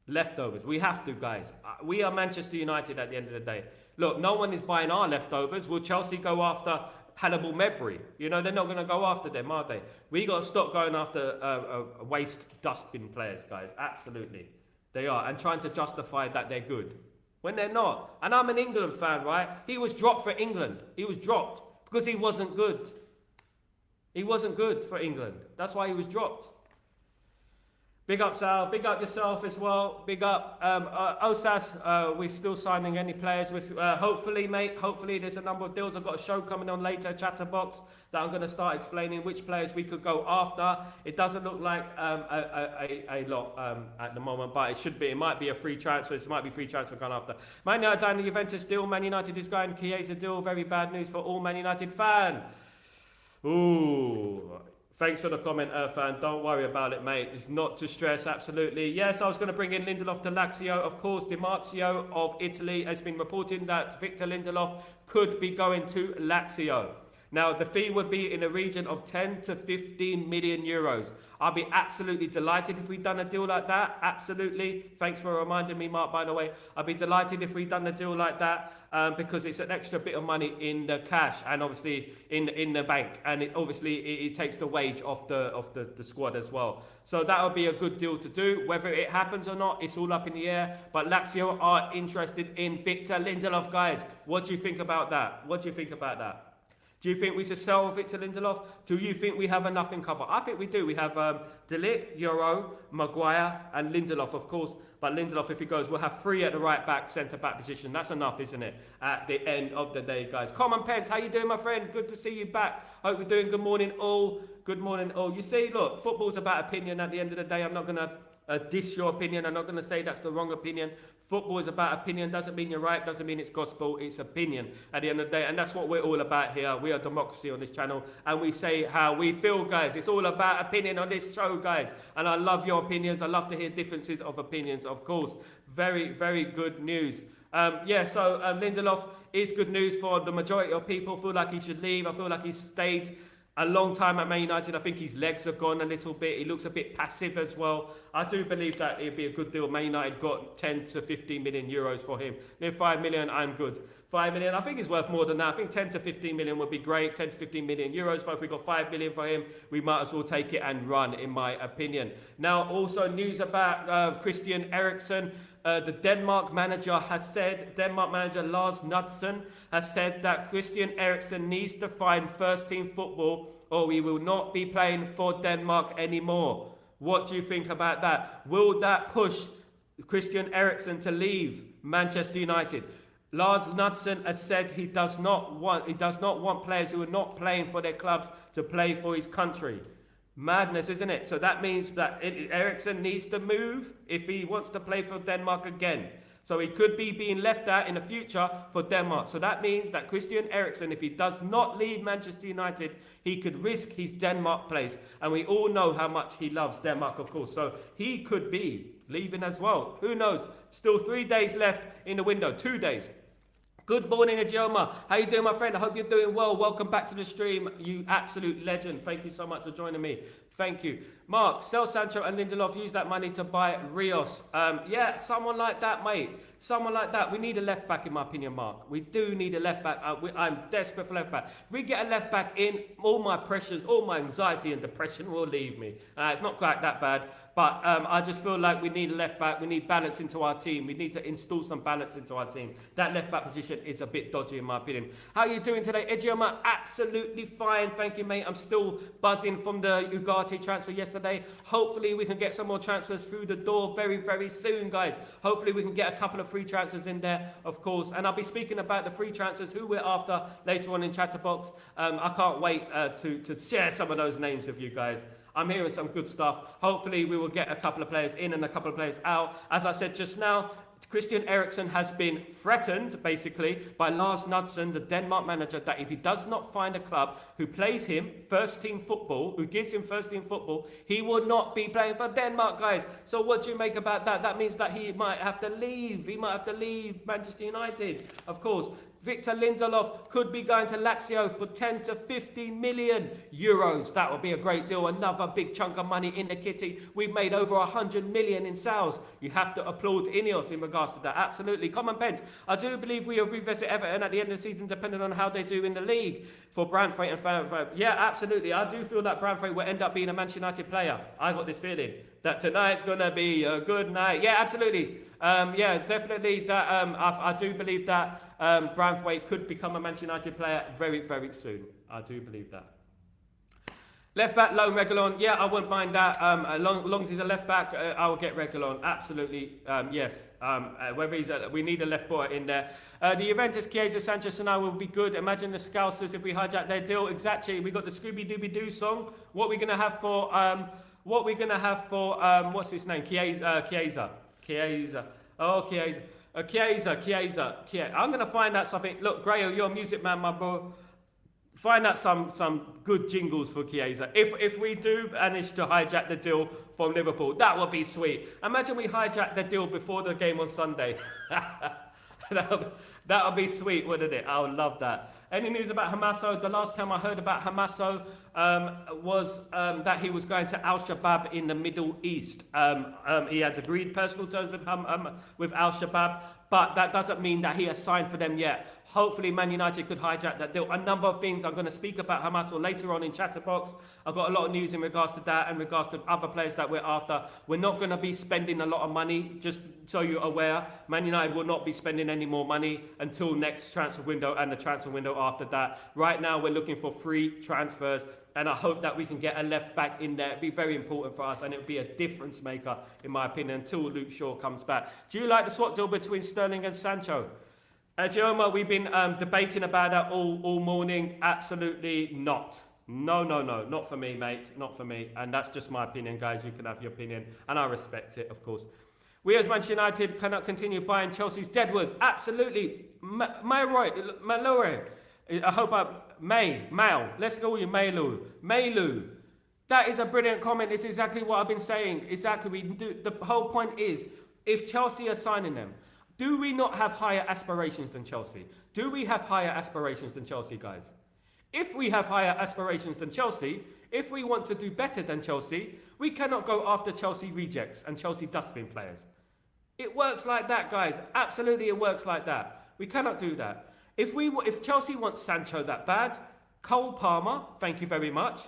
Leftovers. We have to, guys. We are Manchester United at the end of the day. Look, no one is buying our leftovers. Will Chelsea go after Hannibal Mebry? You know, they're not going to go after them, are they? We got to stop going after waste dustbin players, guys. Absolutely. They are. And trying to justify that they're good when they're not. And I'm an England fan, right? He was dropped for England. He was dropped because he wasn't good. He wasn't good for England. That's why he was dropped. Big up, Sal. Big up yourself as well. Big up. Osas, we're still signing any players. Hopefully, mate. Hopefully, there's a number of deals. I've got a show coming on later, Chatterbox, that I'm going to start explaining which players we could go after. It doesn't look like a lot at the moment, but it should be. It might be a free transfer. It might be free transfer gone after. Man United down the Juventus deal. Man United is going Chiesa deal. Very bad news for all Man United fans. Ooh, thanks for the comment, Irfan. Don't worry about it, mate. It's not to stress, absolutely. Yes, I was going to bring in Lindelof to Lazio. Of course, Di Marzio of Italy has been reporting that Victor Lindelof could be going to Lazio. Now, the fee would be in the region of 10 to 15 million euros. I'll be absolutely delighted if we've done a deal like that. Absolutely. Thanks for reminding me, Mark, by the way. I'd be delighted if we've done a deal like that because it's an extra bit of money in the cash and obviously in the bank. And it takes the wage off the squad as well. So that would be a good deal to do. Whether it happens or not, it's all up in the air. But Lazio are interested in Victor Lindelof, guys. What do you think about that? What do you think about that? Do you think we should sell Victor Lindelof? Do you think we have enough in cover? I think we do. We have De Ligt, Euro, Maguire and Lindelof, of course. But Lindelof, if he goes, we'll have 3 at the right back, centre-back position. That's enough, isn't it? At the end of the day, guys. Common Pence, how you doing, my friend? Good to see you back. Hope you're doing good morning, all. Good morning, all. You see, look, football's about opinion at the end of the day. I'm not going to diss your opinion. I'm not going to say that's the wrong opinion. Football is about opinion. Doesn't mean you're right. Doesn't mean it's gospel. It's opinion at the end of the day. And that's what we're all about here. We are democracy on this channel. And we say how we feel, guys. It's all about opinion on this show, guys. And I love your opinions. I love to hear differences of opinions, of course. Very, very good news. So Lindelof is good news for the majority of people. Feel like he should leave. I feel like he's stayed a long time at Man United. I think his legs have gone a little bit. He looks a bit passive as well. I do believe that it'd be a good deal. Man United got 10 to 15 million euros for him. Near 5 million, I'm good. 5 million, I think he's worth more than that. I think 10 to 15 million would be great. 10 to 15 million euros. But if we got 5 million for him, we might as well take it and run, in my opinion. Now, also news about Christian Eriksen. The Denmark manager Lars Knudsen has said that Christian Eriksen needs to find first-team football or we will not be playing for Denmark anymore. What do you think about that? Will that push Christian Eriksen to leave Manchester United? Lars Knudsen has said he does not want players who are not playing for their clubs to play for his country. Madness, isn't it? So that means that Eriksen needs to move if he wants to play for Denmark again. So he could be being left out in the future for Denmark. So that means that Christian Eriksen, if he does not leave Manchester United, he could risk his Denmark place. And we all know how much he loves Denmark, of course. So he could be leaving as well. Who knows? Still 3 days left in the window. 2 days. Good morning, Ajoma. How you doing, my friend? I hope you're doing well. Welcome back to the stream, you absolute legend. Thank you so much for joining me. Thank you. Mark, sell Sancho and Lindelof. Use that money to buy Rios. Yeah, someone like that, mate. Someone like that. We need a left back, in my opinion, Mark. We do need a left back. I'm desperate for left back. If we get a left back in, all my pressures, all my anxiety and depression will leave me. It's not quite that bad, but I just feel like we need a left back. We need balance into our team. We need to install some balance into our team. That left back position is a bit dodgy, in my opinion. How are you doing today, Ejioma? Absolutely fine. Thank you, mate. I'm still buzzing from the Ugarte transfer yesterday. Hopefully we can get some more transfers through the door very, very soon, guys. Hopefully we can get a couple of free transfers in there, of course. And I'll be speaking about the free transfers, who we're after, later on in Chatterbox. I can't wait to share some of those names with you guys. I'm hearing some good stuff. Hopefully we will get a couple of players in and a couple of players out. As I said just now, Christian Eriksen has been threatened, basically, by Lars Knudsen, the Denmark manager, that if he does not find a club who plays him first-team football, who gives him first-team football, he will not be playing for Denmark, guys. So what do you make about that? That means that he might have to leave. He might have to leave Manchester United, of course. Victor Lindelof could be going to Lazio for 10 to 15 million euros. That would be a great deal. Another big chunk of money in the kitty. We've made over 100 million in sales. You have to applaud Ineos in regards to that. Absolutely. Common Pence. I do believe we have revisit Everton at the end of the season, depending on how they do in the league for Branthwaite and Fanfare. Yeah, absolutely. I do feel that Branthwaite will end up being a Manchester United player. I got this feeling that tonight's going to be a good night. Yeah, absolutely. Yeah, definitely. That I do believe that Branthwaite could become a Manchester United player very, very soon. I do believe that. Left back, loan Reguilon. Yeah, I wouldn't mind that. As long as he's a left back, I will get Reguilon. Absolutely, yes. Whether he's we need a left footer in there. The Juventus, Chiesa, Sancho, Sanai will be good. Imagine the Scousers if we hijack their deal. Exactly. We got the Scooby Dooby Doo song. What we're gonna have for what's his name? Chiesa. Oh, Chiesa. I'm gonna find out something. Look, Grayo, you're a music man, my bro. Find out some good jingles for Chiesa. If we do manage to hijack the deal from Liverpool, that would be sweet. Imagine we hijack the deal before the game on Sunday. That would be sweet, wouldn't it? I would love that. Any news about Hamaso? The last time I heard about Hamaso was that he was going to Al-Shabaab in the Middle East. He has agreed personal terms with Al-Shabaab, but that doesn't mean that he has signed for them yet. Hopefully Man United could hijack that deal. A number of things I'm going to speak about Hamaso later on in Chatterbox. I've got a lot of news in regards to that and in regards to other players that we're after. We're not going to be spending a lot of money, just so you're aware. Man United will not be spending any more money until next transfer window and the transfer window after that. Right now we're looking for free transfers, and I hope that we can get a left back in there. It'd be very important for us, and it would be a difference maker, in my opinion, until Luke Shaw comes back. Do you like the swap deal between Sterling and Sancho? Gioma, we've been debating about that all morning. Absolutely not. No, not for me, mate. Not for me. And that's just my opinion, guys. You can have your opinion, and I respect it, of course. We as Manchester United cannot continue buying Chelsea's deadwoods. Absolutely. Malore. I hope Mal. Let's go with you, Mailu. That is a brilliant comment. It's exactly what I've been saying. Exactly. We do. The whole point is, if Chelsea are signing them, do we not have higher aspirations than Chelsea? Do we have higher aspirations than Chelsea, guys? If we have higher aspirations than Chelsea, if we want to do better than Chelsea, we cannot go after Chelsea rejects and Chelsea dustbin players. It works like that, guys. Absolutely, it works like that. We cannot do that. If Chelsea wants Sancho that bad, Cole Palmer, thank you very much.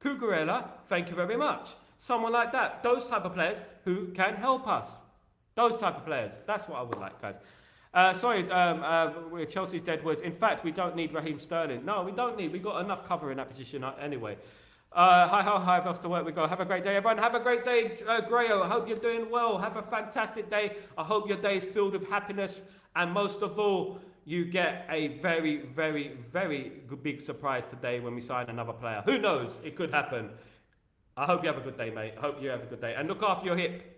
Cucurella, thank you very much. Someone like that. Those type of players who can help us. Those type of players. That's what I would like, guys. Chelsea's dead words. In fact, we don't need Raheem Sterling. No, we don't need. We've got enough cover in that position anyway. Hi, off to work we go. Have a great day, everyone. Have a great day, Grayo. I hope you're doing well. Have a fantastic day. I hope your day is filled with happiness. And most of all, you get a very, very, very big surprise today when we sign another player. Who knows? It could happen. I hope you have a good day, mate. I hope you have a good day. And look after your hip.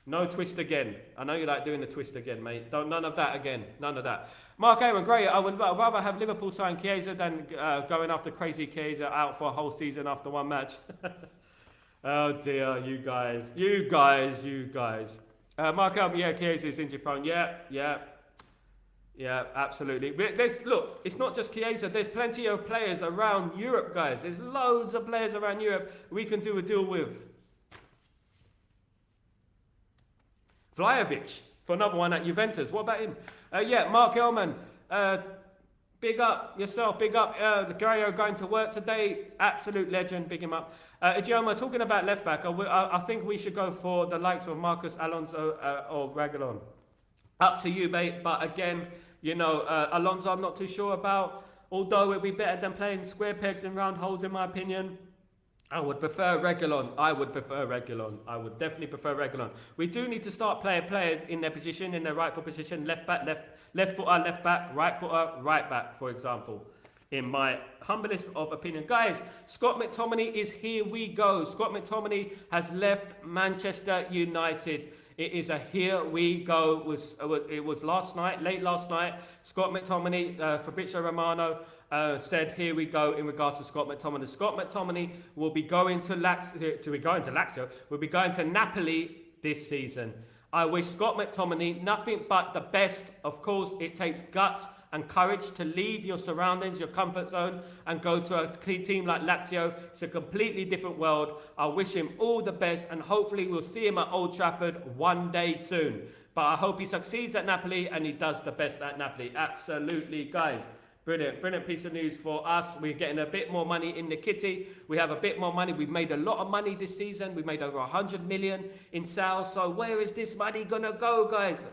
No twist again. I know you like doing the twist again, mate. None of that again. None of that. Mark Aaron, great. I would rather have Liverpool sign Chiesa than going after crazy Chiesa out for a whole season after one match. Oh dear, you guys. Mark Aaron, yeah, Chiesa is injury prone. Yeah, absolutely. Look, it's not just Chiesa. There's plenty of players around Europe, guys. There's loads of players around Europe we can do a deal with. Vlahovic for another one at Juventus. What about him? Mark Elman. Big up yourself. Big up the Gaio going to work today. Absolute legend. Big him up. Ijeoma, talking about left back, I think we should go for the likes of Marcus Alonso or Reguilon. Up to you, mate. But again, Alonso I'm not too sure about. Although it'd be better than playing square pegs in round holes, in my opinion. I would prefer Reguilon. I would definitely prefer Reguilon. We do need to start playing players in their position, in their rightful position. Left back, left footer, left back, right footer, right back, for example. In my humblest of opinion. Guys, Scott McTominay is here we go. Scott McTominay has left Manchester United. It is a here we go. It was last night, late last night. Scott McTominay, Fabrizio Romano, said, here we go in regards to Scott McTominay. Scott McTominay will be going to Lazio, will be going to Napoli this season. I wish Scott McTominay nothing but the best. Of course, it takes guts and courage to leave your surroundings, your comfort zone, and go to a team like Lazio. It's a completely different world. I wish him all the best, and hopefully we'll see him at Old Trafford one day soon. But I hope he succeeds at Napoli and he does the best at Napoli. Absolutely, guys. Brilliant piece of news for us. We're getting a bit more money in the kitty. We have a bit more money. We've made a lot of money this season. We've made over 100 million in sales. So where is this money gonna go, guys?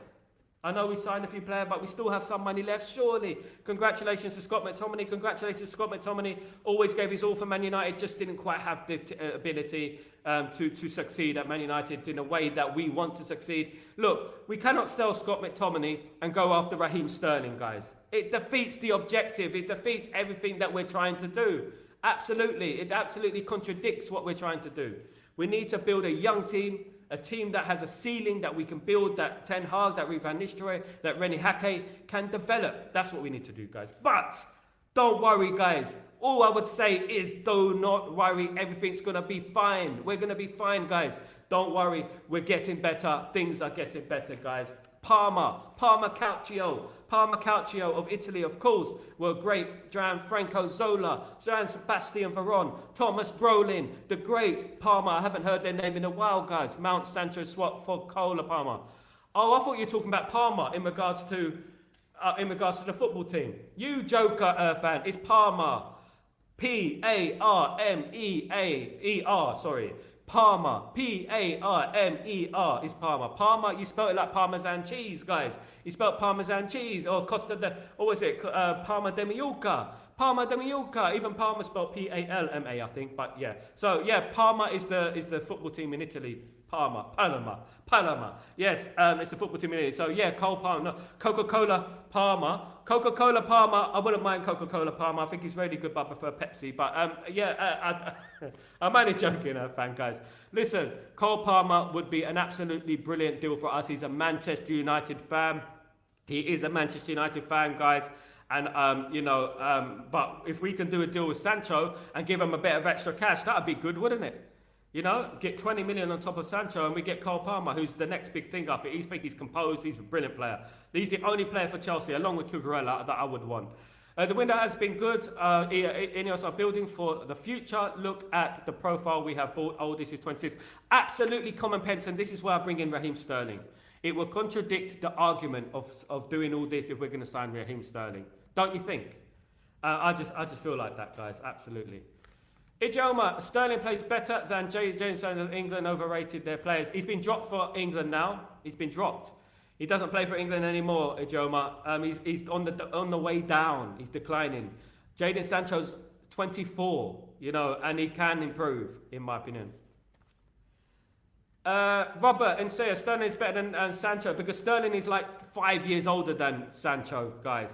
I know we signed a few players, but we still have some money left, surely. Congratulations to Scott McTominay. Congratulations to Scott McTominay. Always gave his all for Man United, just didn't quite have the ability to succeed at Man United in a way that we want to succeed. Look, we cannot sell Scott McTominay and go after Raheem Sterling, guys. It defeats the objective. It defeats everything that we're trying to do. Absolutely. It absolutely contradicts what we're trying to do. We need to build a young team, a team that has a ceiling that we can build, that Ten Hag, that Ruud van Nistelrooy, that René Hake can develop. That's what we need to do, guys. But don't worry, guys. All I would say is do not worry. Everything's going to be fine. We're going to be fine, guys. Don't worry. We're getting better. Things are getting better, guys. Parma Calcio of Italy, of course, were great. Gianfranco Zola, Gian Sebastian Veron, Thomas Brolin, the great Parma. I haven't heard their name in a while, guys. Mount Sancho swap for Cola Parma. Oh, I thought you were talking about Parma in regards to the football team. You Joker fan, it's Parma. Parmer, sorry. Parma, P-A-R-M-E-R is Parma. Parma, you spell it like Parmesan cheese, guys. You spell Parmesan cheese, or Parma de Mallorca. Parma de Mallorca. Even Parma spelled P-A-L-M-A, I think. But yeah. So yeah, Parma is the football team in Italy. Palma. Yes, it's a football team in Italy. So yeah, Coca-Cola Parma. Coca-Cola Parma. I wouldn't mind Coca-Cola Parma. I think it's really good, but I prefer Pepsi. But I'm only joking, fan guys. Listen, Cole Palmer would be an absolutely brilliant deal for us. He's a Manchester United fan. He is a Manchester United fan, guys. And, but if we can do a deal with Sancho and give him a bit of extra cash, that would be good, wouldn't it? You know, get 20 million on top of Sancho and we get Cole Palmer, who's the next big thing. I think he's composed. He's a brilliant player. He's the only player for Chelsea, along with Cucurella, that I would want. The window has been good. Ineos are building for the future. Look at the profile we have bought. Oh, this is 26. Absolutely common pence, and this is why I bring in Raheem Sterling. It will contradict the argument of doing all this if we're going to sign Raheem Sterling. Don't you think? I just feel like that, guys. Absolutely. Ijoma, Sterling plays better than James of England. Overrated their players. He's been dropped for England now. He's been dropped. He doesn't play for England anymore, Ijoma. He's on the way down. He's declining. Jadon Sancho's 24, you know, and he can improve, in my opinion. Robert and say Sterling is better than Sancho because Sterling is like 5 years older than Sancho, guys.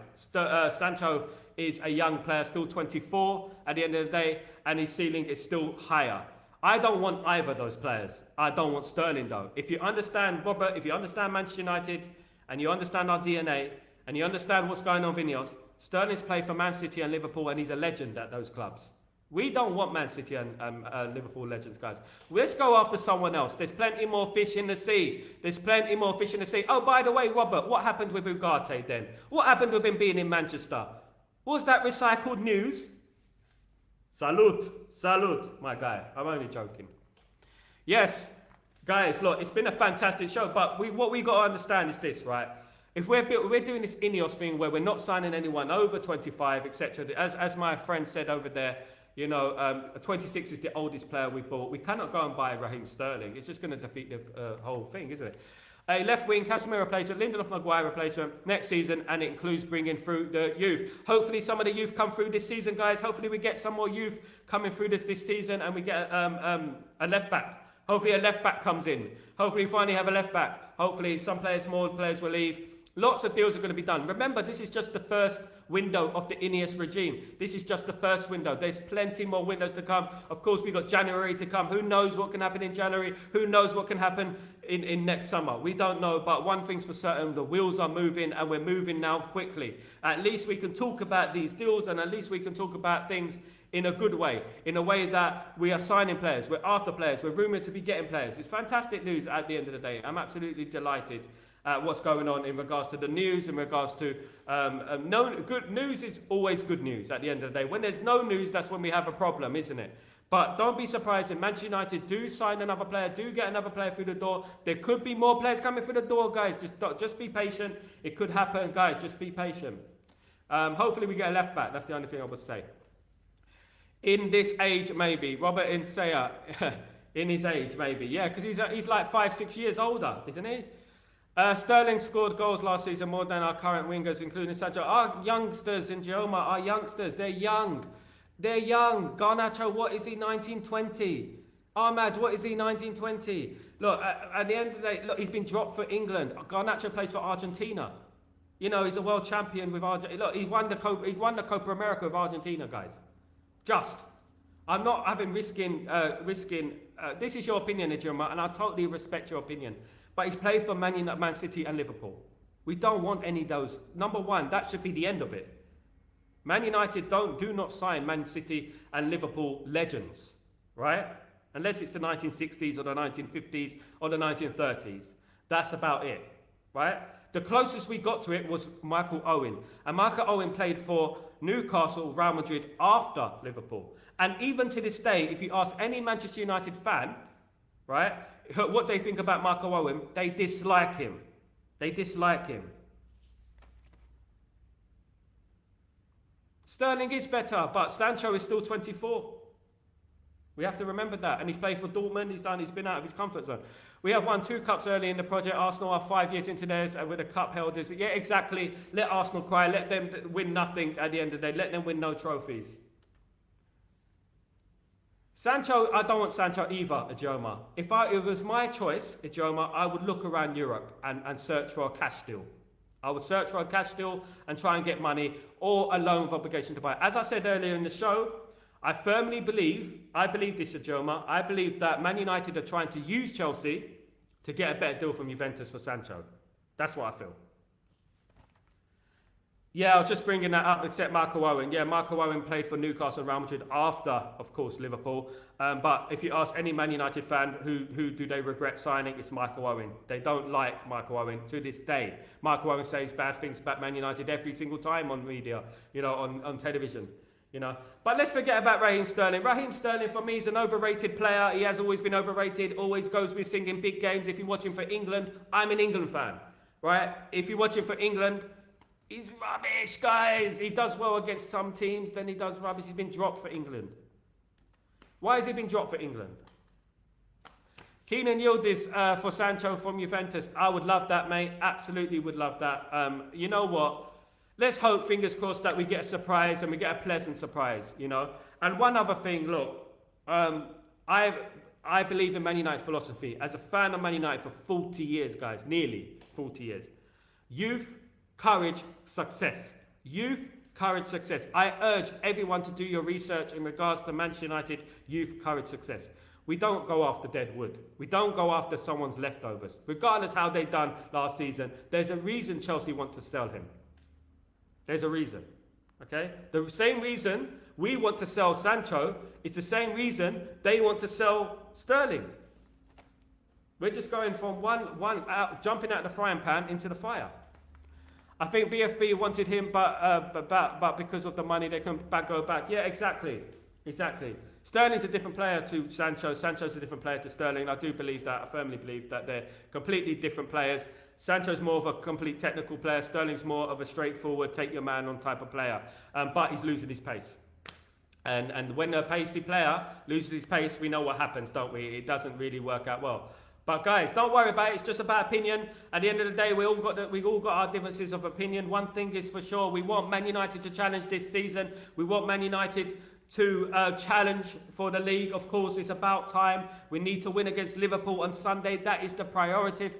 Sancho is a young player, still 24 at the end of the day, and his ceiling is still higher. I don't want either of those players. I don't want Sterling though. If you understand, Robert, if you understand Manchester United and you understand our DNA and you understand what's going on with Ineos, Sterling's played for Man City and Liverpool and he's a legend at those clubs. We don't want Man City and Liverpool legends, guys. Let's go after someone else. There's plenty more fish in the sea. There's plenty more fish in the sea. Oh, by the way, Robert, what happened with Ugarte then? What happened with him being in Manchester? Was that recycled news? Salute, my guy. I'm only joking. Yes, guys, look, it's been a fantastic show, but what we got to understand is this, right? If we're doing this Ineos thing where we're not signing anyone over 25, etc., as my friend said over there, you know, 26 is the oldest player we bought. We cannot go and buy Raheem Sterling. It's just going to defeat the whole thing, isn't it? A left wing Casemiro replacement, Lindelof Maguire replacement next season, and it includes bringing through the youth. Hopefully some of the youth come through this season, guys. Hopefully we get some more youth coming through this season and we get a left back. Hopefully a left back comes in. Hopefully we finally have a left back. Hopefully more players will leave. Lots of deals are going to be done. Remember, this is just the first window of the Ineos regime. This is just the first window. There's plenty more windows to come. Of course, we've got January to come. Who knows what can happen in January? Who knows what can happen in next summer? We don't know, but one thing's for certain, the wheels are moving and we're moving now quickly. At least we can talk about these deals and at least we can talk about things in a good way, in a way that we are signing players, we're after players, we're rumoured to be getting players. It's fantastic news at the end of the day. I'm absolutely delighted at what's going on in regards to the news, in regards to good news is always good news at the end of the day. When there's no news, that's when we have a problem, isn't it? But don't be surprised if Manchester United do sign another player, do get another player through the door. There could be more players coming through the door, guys. Just be patient. It could happen, guys. Just be patient. Hopefully we get a left back. That's the only thing I would say. In this age, maybe. Robert Insea, in his age, maybe. Yeah, because he's like 5-6 years older, isn't he? Sterling scored goals last season more than our current wingers, including Sancho. Our youngsters in Gioma are youngsters. They're young. They're young. Garnacho, what is he, 1920? Ahmad, what is he, 1920? Look, at the end of the day, look, he's been dropped for England. Garnacho plays for Argentina. You know, he's a world champion with Argentina. Look, he won the Copa America with Argentina, guys. Just. I'm not having risking. This is your opinion, Ijoma, and I totally respect your opinion. But he's played for Man City and Liverpool. We don't want any of those. Number one, that should be the end of it. Man United do not sign Man City and Liverpool legends, right? Unless it's the 1960s or the 1950s or the 1930s. That's about it, right? The closest we got to it was Michael Owen. And Michael Owen played for Newcastle, Real Madrid after Liverpool. And even to this day, if you ask any Manchester United fan, right, what they think about Michael Owen, they dislike him. They dislike him. Sterling is better, but Sancho is still 24. We have to remember that. And he's played for Dortmund. He's been out of his comfort zone. We have won 2 cups early in the project. Arsenal are 5 years into theirs and with the cup holders. Yeah, exactly. Let Arsenal cry. Let them win nothing at the end of the day. Let them win no trophies. Sancho, I don't want Sancho either, Ijoma. If it was my choice, Ijoma, I would look around Europe and search for a cash deal. I would search for a cash deal and try and get money or a loan with obligation to buy. As I said earlier in the show, I firmly believe, this, Ijoma, I believe that Man United are trying to use Chelsea to get a better deal from Juventus for Sancho. That's what I feel. Yeah, I was just bringing that up, except Michael Owen. Yeah, Michael Owen played for Newcastle and Real Madrid after, of course, Liverpool. But if you ask any Man United fan who do they regret signing, it's Michael Owen. They don't like Michael Owen to this day. Michael Owen says bad things about Man United every single time on media, you know, on television. You know, but let's forget about Raheem Sterling. Raheem Sterling, for me, is an overrated player. He has always been overrated, always goes with singing big games. If you watch him for England, I'm an England fan, right? If you watch him for England, he's rubbish, guys. He does well against some teams, then he does rubbish. He's been dropped for England. Why has he been dropped for England? Keenan Yildiz for Sancho from Juventus. I would love that, mate. Absolutely would love that. You know what? Let's hope, fingers crossed, that we get a surprise and we get a pleasant surprise, you know. And one other thing, look, I believe in Man United's philosophy. As a fan of Man United for 40 years, guys, nearly 40 years. Youth, courage, success. Youth, courage, success. I urge everyone to do your research in regards to Manchester United youth, courage, success. We don't go after dead wood. We don't go after someone's leftovers. Regardless how they done last season, there's a reason Chelsea want to sell him. There's a reason. Okay? The same reason we want to sell Sancho, it's the same reason they want to sell Sterling. We're just going from one out, jumping out the frying pan into the fire. I think BFB wanted him, but because of the money, they can go back. Yeah, exactly. Sterling's a different player to Sancho. Sancho's a different player to Sterling. I do believe that. I firmly believe that they're completely different players. Sancho's more of a complete technical player. Sterling's more of a straightforward, take your man on type of player. But he's losing his pace. And when a pacey player loses his pace, we know what happens, don't we? It doesn't really work out well. But guys, don't worry about it. It's just about opinion. At the end of the day, we all got our differences of opinion. One thing is for sure: we want Man United to challenge this season. We want Man United to challenge for the league. Of course, it's about time. We need to win against Liverpool on Sunday. That is the priority.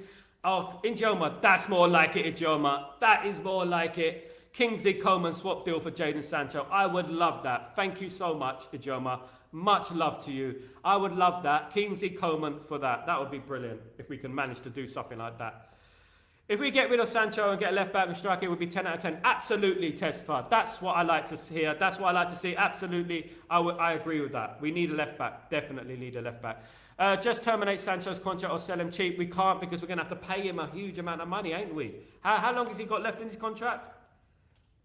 Oh, Ijeoma, that's more like it, Ijeoma. That is more like it. Kingsley Coman swap deal for Jadon Sancho. I would love that. Thank you so much, Ijeoma. Much love to you. I would love that. Kingsley Coman for that. That would be brilliant if we can manage to do something like that. If we get rid of Sancho and get a left back and striker, it would be 10 out of 10. Absolutely, Tesfa. That's what I like to hear. That's what I like to see. Absolutely, I agree with that. We need a left back. Definitely need a left back. Just terminate Sancho's contract or sell him cheap. We can't because we're going to have to pay him a huge amount of money, ain't we? How long has he got left in his contract?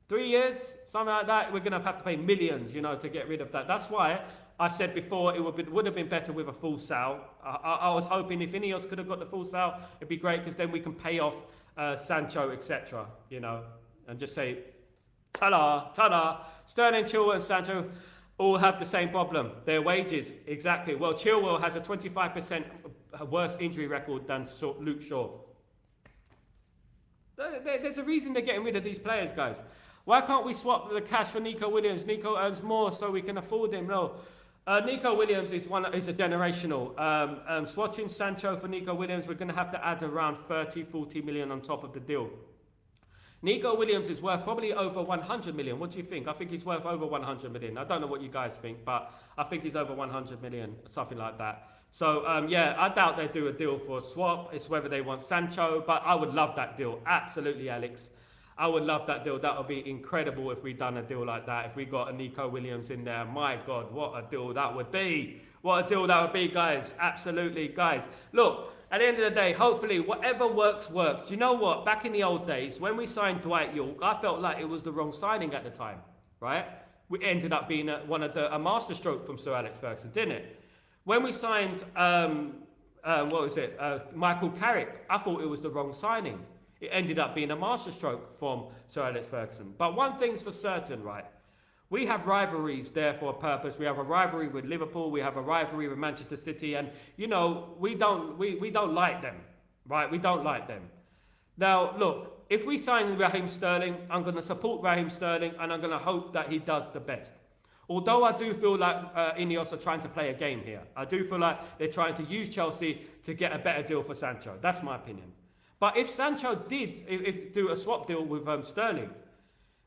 3 years? Something like that. We're going to have to pay millions, to get rid of that. That's why I said before it would have been better with a full Sal. I was hoping if Ineos could have got the full Sal, it'd be great because then we can pay off Sancho, etc. And just say, ta-da, ta-da. Sterling, Chilwell and Sancho all have the same problem. Their wages, exactly. Well, Chilwell has a 25% worse injury record than Luke Shaw. There's a reason they're getting rid of these players, guys. Why can't we swap the cash for Nico Williams? Nico earns more so we can afford him. No. Nico Williams is a generational. Swatching Sancho for Nico Williams, we're going to have to add around 30-40 million on top of the deal. Nico Williams is worth probably over 100 million. What do you think? I think he's worth over 100 million. I don't know what you guys think, but I think he's over 100 million, something like that. So, yeah, I doubt they do a deal for a swap. It's whether they want Sancho, but I would love that deal. Absolutely, Alex. I would love that deal. That would be incredible if we done a deal like that. If we got a Nico Williams in there. My God, what a deal that would be. What a deal that would be, guys. Absolutely, guys. Look, at the end of the day, hopefully, whatever works. Do you know what? Back in the old days, when we signed Dwight York, I felt like it was the wrong signing at the time, right? We ended up being a masterstroke from Sir Alex Ferguson, didn't it? When we signed, Michael Carrick, I thought it was the wrong signing. It ended up being a masterstroke from Sir Alex Ferguson. But one thing's for certain, right? We have rivalries there for a purpose. We have a rivalry with Liverpool. We have a rivalry with Manchester City. And, we don't like them, right? We don't like them. Now, look, if we sign Raheem Sterling, I'm going to support Raheem Sterling and I'm going to hope that he does the best. Although I do feel like Ineos are trying to play a game here. I do feel like they're trying to use Chelsea to get a better deal for Sancho. That's my opinion. But if Sancho did do a swap deal with Sterling,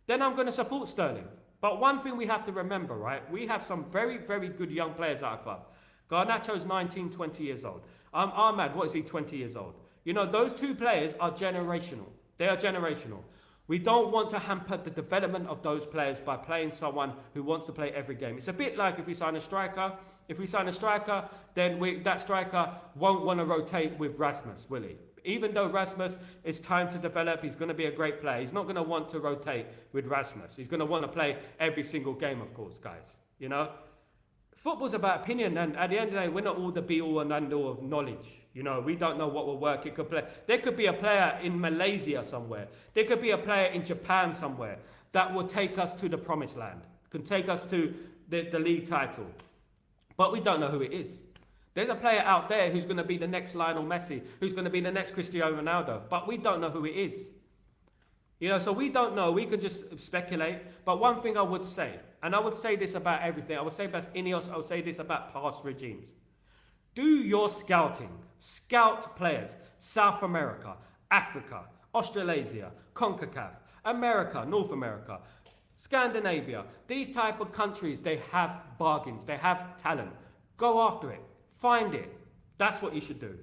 then I'm going to support Sterling. But one thing we have to remember, right? We have some very, very good young players at our club. Garnacho's 19, 20 years old. Ahmad, what is he, 20 years old? Those two players are generational. They are generational. We don't want to hamper the development of those players by playing someone who wants to play every game. It's a bit like if we sign a striker. If we sign a striker, then that striker won't want to rotate with Rasmus, will he? Even though Rasmus is time to develop, he's going to be a great player. He's not going to want to rotate with Rasmus. He's going to want to play every single game, of course, guys. Football's about opinion, and at the end of the day, we're not all the be-all and end-all of knowledge. We don't know what will work. There could be a player in Malaysia somewhere. There could be a player in Japan somewhere that will take us to the promised land, can take us to the league title. But we don't know who it is. There's a player out there who's going to be the next Lionel Messi, who's going to be the next Cristiano Ronaldo, but we don't know who it is. So we don't know. We can just speculate. But one thing I would say, and I would say this about everything. I would say about Ineos. I would say this about past regimes. Do your scouting. Scout players. South America, Africa, Australasia, CONCACAF, America, North America, Scandinavia. These type of countries, they have bargains. They have talent. Go after it. Find it. That's what you should do.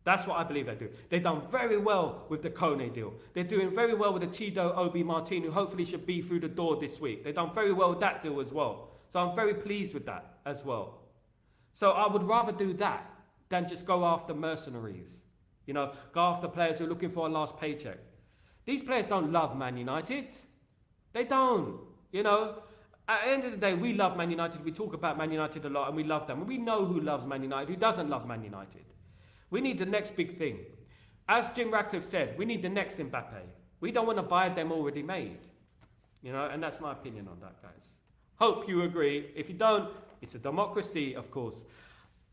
That's what I believe they do. They've done very well with the Kone deal. They're doing very well with the Chido Obi Martin, who hopefully should be through the door this week. They've done very well with that deal as well. So I'm very pleased with that as well. So I would rather do that than just go after mercenaries. Go after players who are looking for a last paycheck. These players don't love Man United. They don't. At the end of the day, we love Man United. We talk about Man United a lot and we love them. And we know who loves Man United, who doesn't love Man United. We need the next big thing. As Jim Ratcliffe said, we need the next Mbappe. We don't want to buy them already made. And that's my opinion on that, guys. Hope you agree. If you don't, it's a democracy, of course.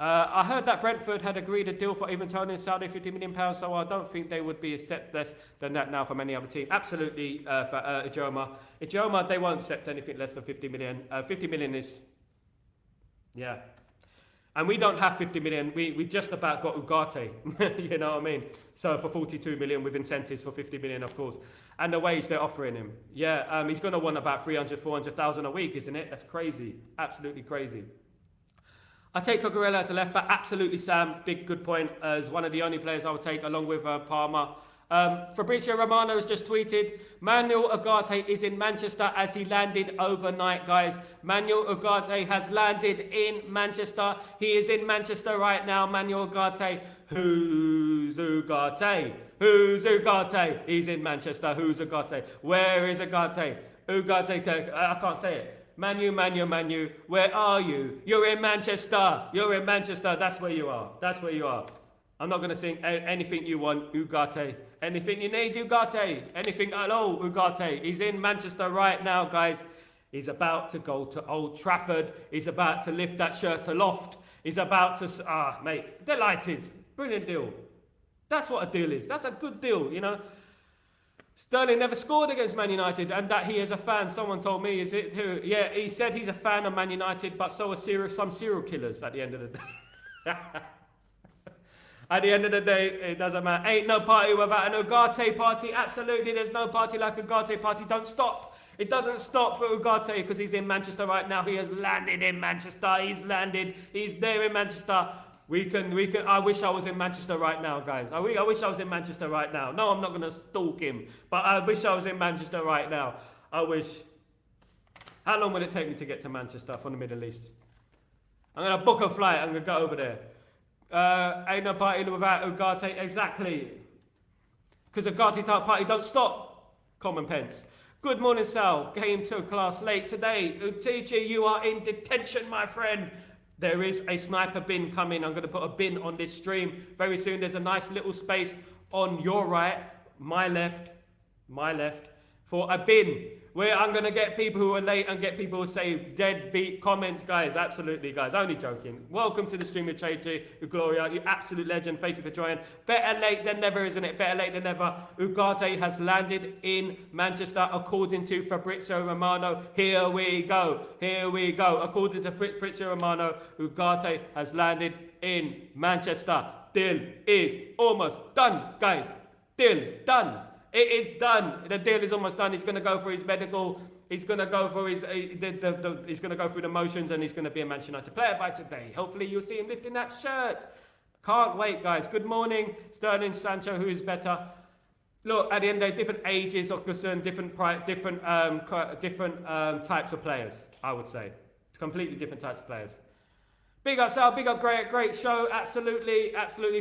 I heard that Brentford had agreed a deal for even Tony and Saudi £50 million, so I don't think they would be accept less than that now from any other team. Absolutely, for Ijoma. Ijoma, they won't accept anything less than 50 million. 50 million is, yeah. And we don't have 50 million. We just about got Ugarte, you know what I mean? So for 42 million with incentives for 50 million, of course. And the wage they're offering him. Yeah, he's going to want about 300, 400,000 a week, isn't it? That's crazy. Absolutely crazy. I take Cucurella as a left back. Absolutely, Sam. Big good point. As one of the only players I would take along with Palmer. Fabrizio Romano has just tweeted, Manuel Ugarte is in Manchester as he landed overnight, guys. Manuel Ugarte has landed in Manchester. He is in Manchester right now, Manuel Ugarte. Who's Ugarte? Who's Ugarte? He's in Manchester. Who's Ugarte? Where is Ugarte? Ugarte, I can't say it. Manu, where are you? You're in Manchester. You're in Manchester. That's where you are. That's where you are. I'm not going to sing anything you want, Ugarte. Anything you need, Ugarte. Anything at all, Ugarte. He's in Manchester right now, guys. He's about to go to Old Trafford. He's about to lift that shirt aloft. He's about to... mate, delighted. Brilliant deal. That's what a deal is. That's a good deal, Sterling never scored against Man United, and that he is a fan. Someone told me, is it who? Yeah, he said he's a fan of Man United, but so are some serial killers at the end of the day. At the end of the day, it doesn't matter. Ain't no party without an Ugarte party. Absolutely, there's no party like Ugarte party. Don't stop. It doesn't stop for Ugarte because he's in Manchester right now. He has landed in Manchester. He's landed. He's there in Manchester. We can. I wish I was in Manchester right now, guys. I wish I was in Manchester right now. No, I'm not going to stalk him, but I wish I was in Manchester right now. I wish. How long would it take me to get to Manchester from the Middle East? I'm going to book a flight. I'm going to go over there. Ain't no party without Ugarte. Exactly. Because Ugarte type party don't stop. Common pence. Good morning, Sal. Came to class late today. Teacher, you are in detention, my friend. There is a sniper bin coming. I'm going to put a bin on this stream very soon. There's a nice little space on your right, my left, for a bin where I'm going to get people who are late and get people who say deadbeat comments. Guys, absolutely, guys. Only joking. Welcome to the stream with Chechi, Gloria. You absolute legend. Thank you for joining. Better late than never, isn't it? Better late than never. Ugarte has landed in Manchester, according to Fabrizio Romano. Here we go. Here we go. According to Fabrizio Romano, Ugarte has landed in Manchester. Deal is almost done, guys. Deal done. It is done. The deal is almost done. He's going to go for his medical. He's going to go for his. He's going to go through the motions, and he's going to be a Manchester United player by today. Hopefully, you'll see him lifting that shirt. Can't wait, guys. Good morning, Sterling, Sancho. Who is better? Look, at the end of the day, different ages of concern, different types of players. I would say, completely different types of players. Big up, Sal. Big up, great show. Absolutely.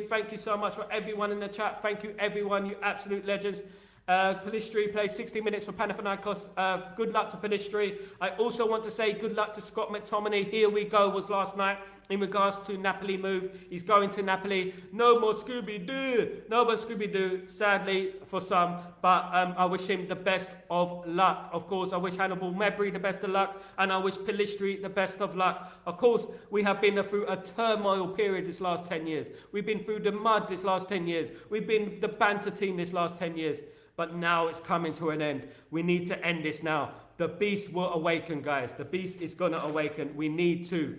Thank you so much for everyone in the chat. Thank you, everyone. You absolute legends. Pelistri played 60 minutes for Panathinaikos. Good luck to Pelistri. I also want to say good luck to Scott McTominay. Here we go was last night in regards to Napoli move. He's going to Napoli. No more Scooby-Doo. No more Scooby-Doo, sadly, for some. But I wish him the best of luck. Of course, I wish Hannibal Mebry the best of luck. And I wish Pelistri the best of luck. Of course, we have been through a turmoil period this last 10 years. We've been through the mud this last 10 years. We've been the banter team this last 10 years. but now it's coming to an end. We need to end this now. The beast will awaken, guys. The beast is going to awaken. We need to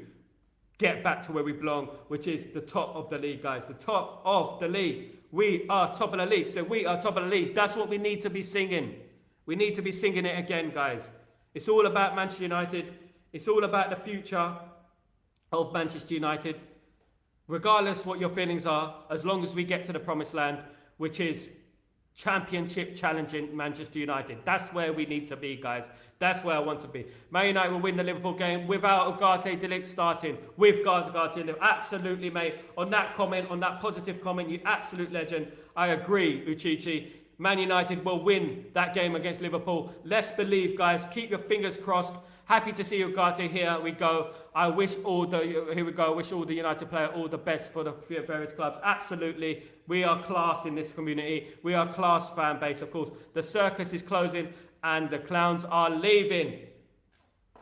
get back to where we belong, which is the top of the league, guys. The top of the league. We are top of the league. So we are top of the league. That's what we need to be singing. We need to be singing it again, guys. It's all about Manchester United. It's all about the future of Manchester United. Regardless what your feelings are, as long as we get to the promised land, which is championship challenging Manchester United. That's where we need to be, guys. That's where I want to be. Man United will win the Liverpool game without Ugarte Delict starting. With Ugarte, absolutely, mate. On that comment, on that positive comment, you absolute legend. I agree, Uchichi. Man United will win that game against Liverpool. Let's believe, guys. Keep your fingers crossed. Happy to see Ugarte. Here we go. I wish all the United players all the best for the various clubs. Absolutely. We are class in this community. We are class fan base, of course. The circus is closing and the clowns are leaving.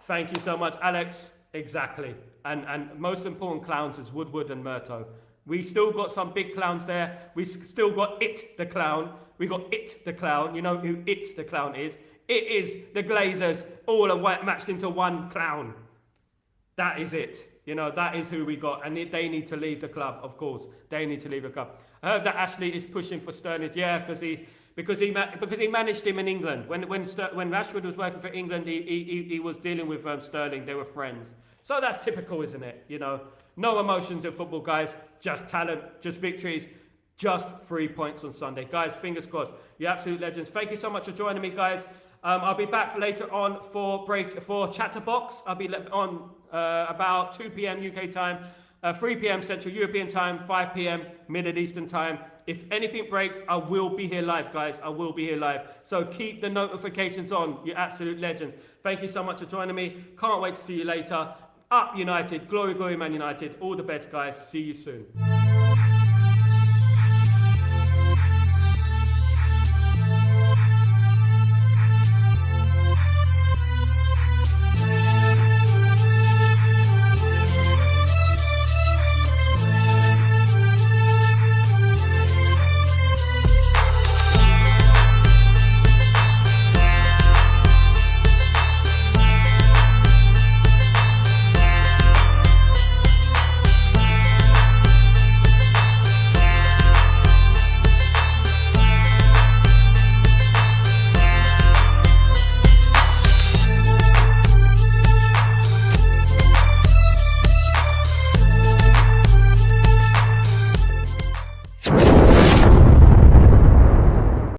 Thank you so much, Alex. Exactly. And most important clowns is Woodward and Murto. We still got some big clowns there. We still got It the Clown. We got It the Clown. You know who It the Clown is? It is the Glazers, all matched into one clown. That is it. You know, that is who we got. And they need to leave the club, of course. They need to leave the club. I heard that Ashley is pushing for Sterling. Yeah, because he managed him in England. When Rashford was working for England, he was dealing with Sterling. They were friends. So that's typical, isn't it? You know, no emotions in football, guys. Just talent, just victories. Just 3 points on Sunday. Guys, fingers crossed. You're absolute legends. Thank you so much for joining me, guys. I'll be back later on for Chatterbox. I'll be on about 2 p.m. UK time, 3 p.m. Central European time, 5 p.m. Middle Eastern time. If anything breaks, I will be here live, guys. I will be here live. So keep the notifications on. You absolute legends. Thank you so much for joining me. Can't wait to see you later. Up United. Glory, glory, Man United. All the best, guys. See you soon.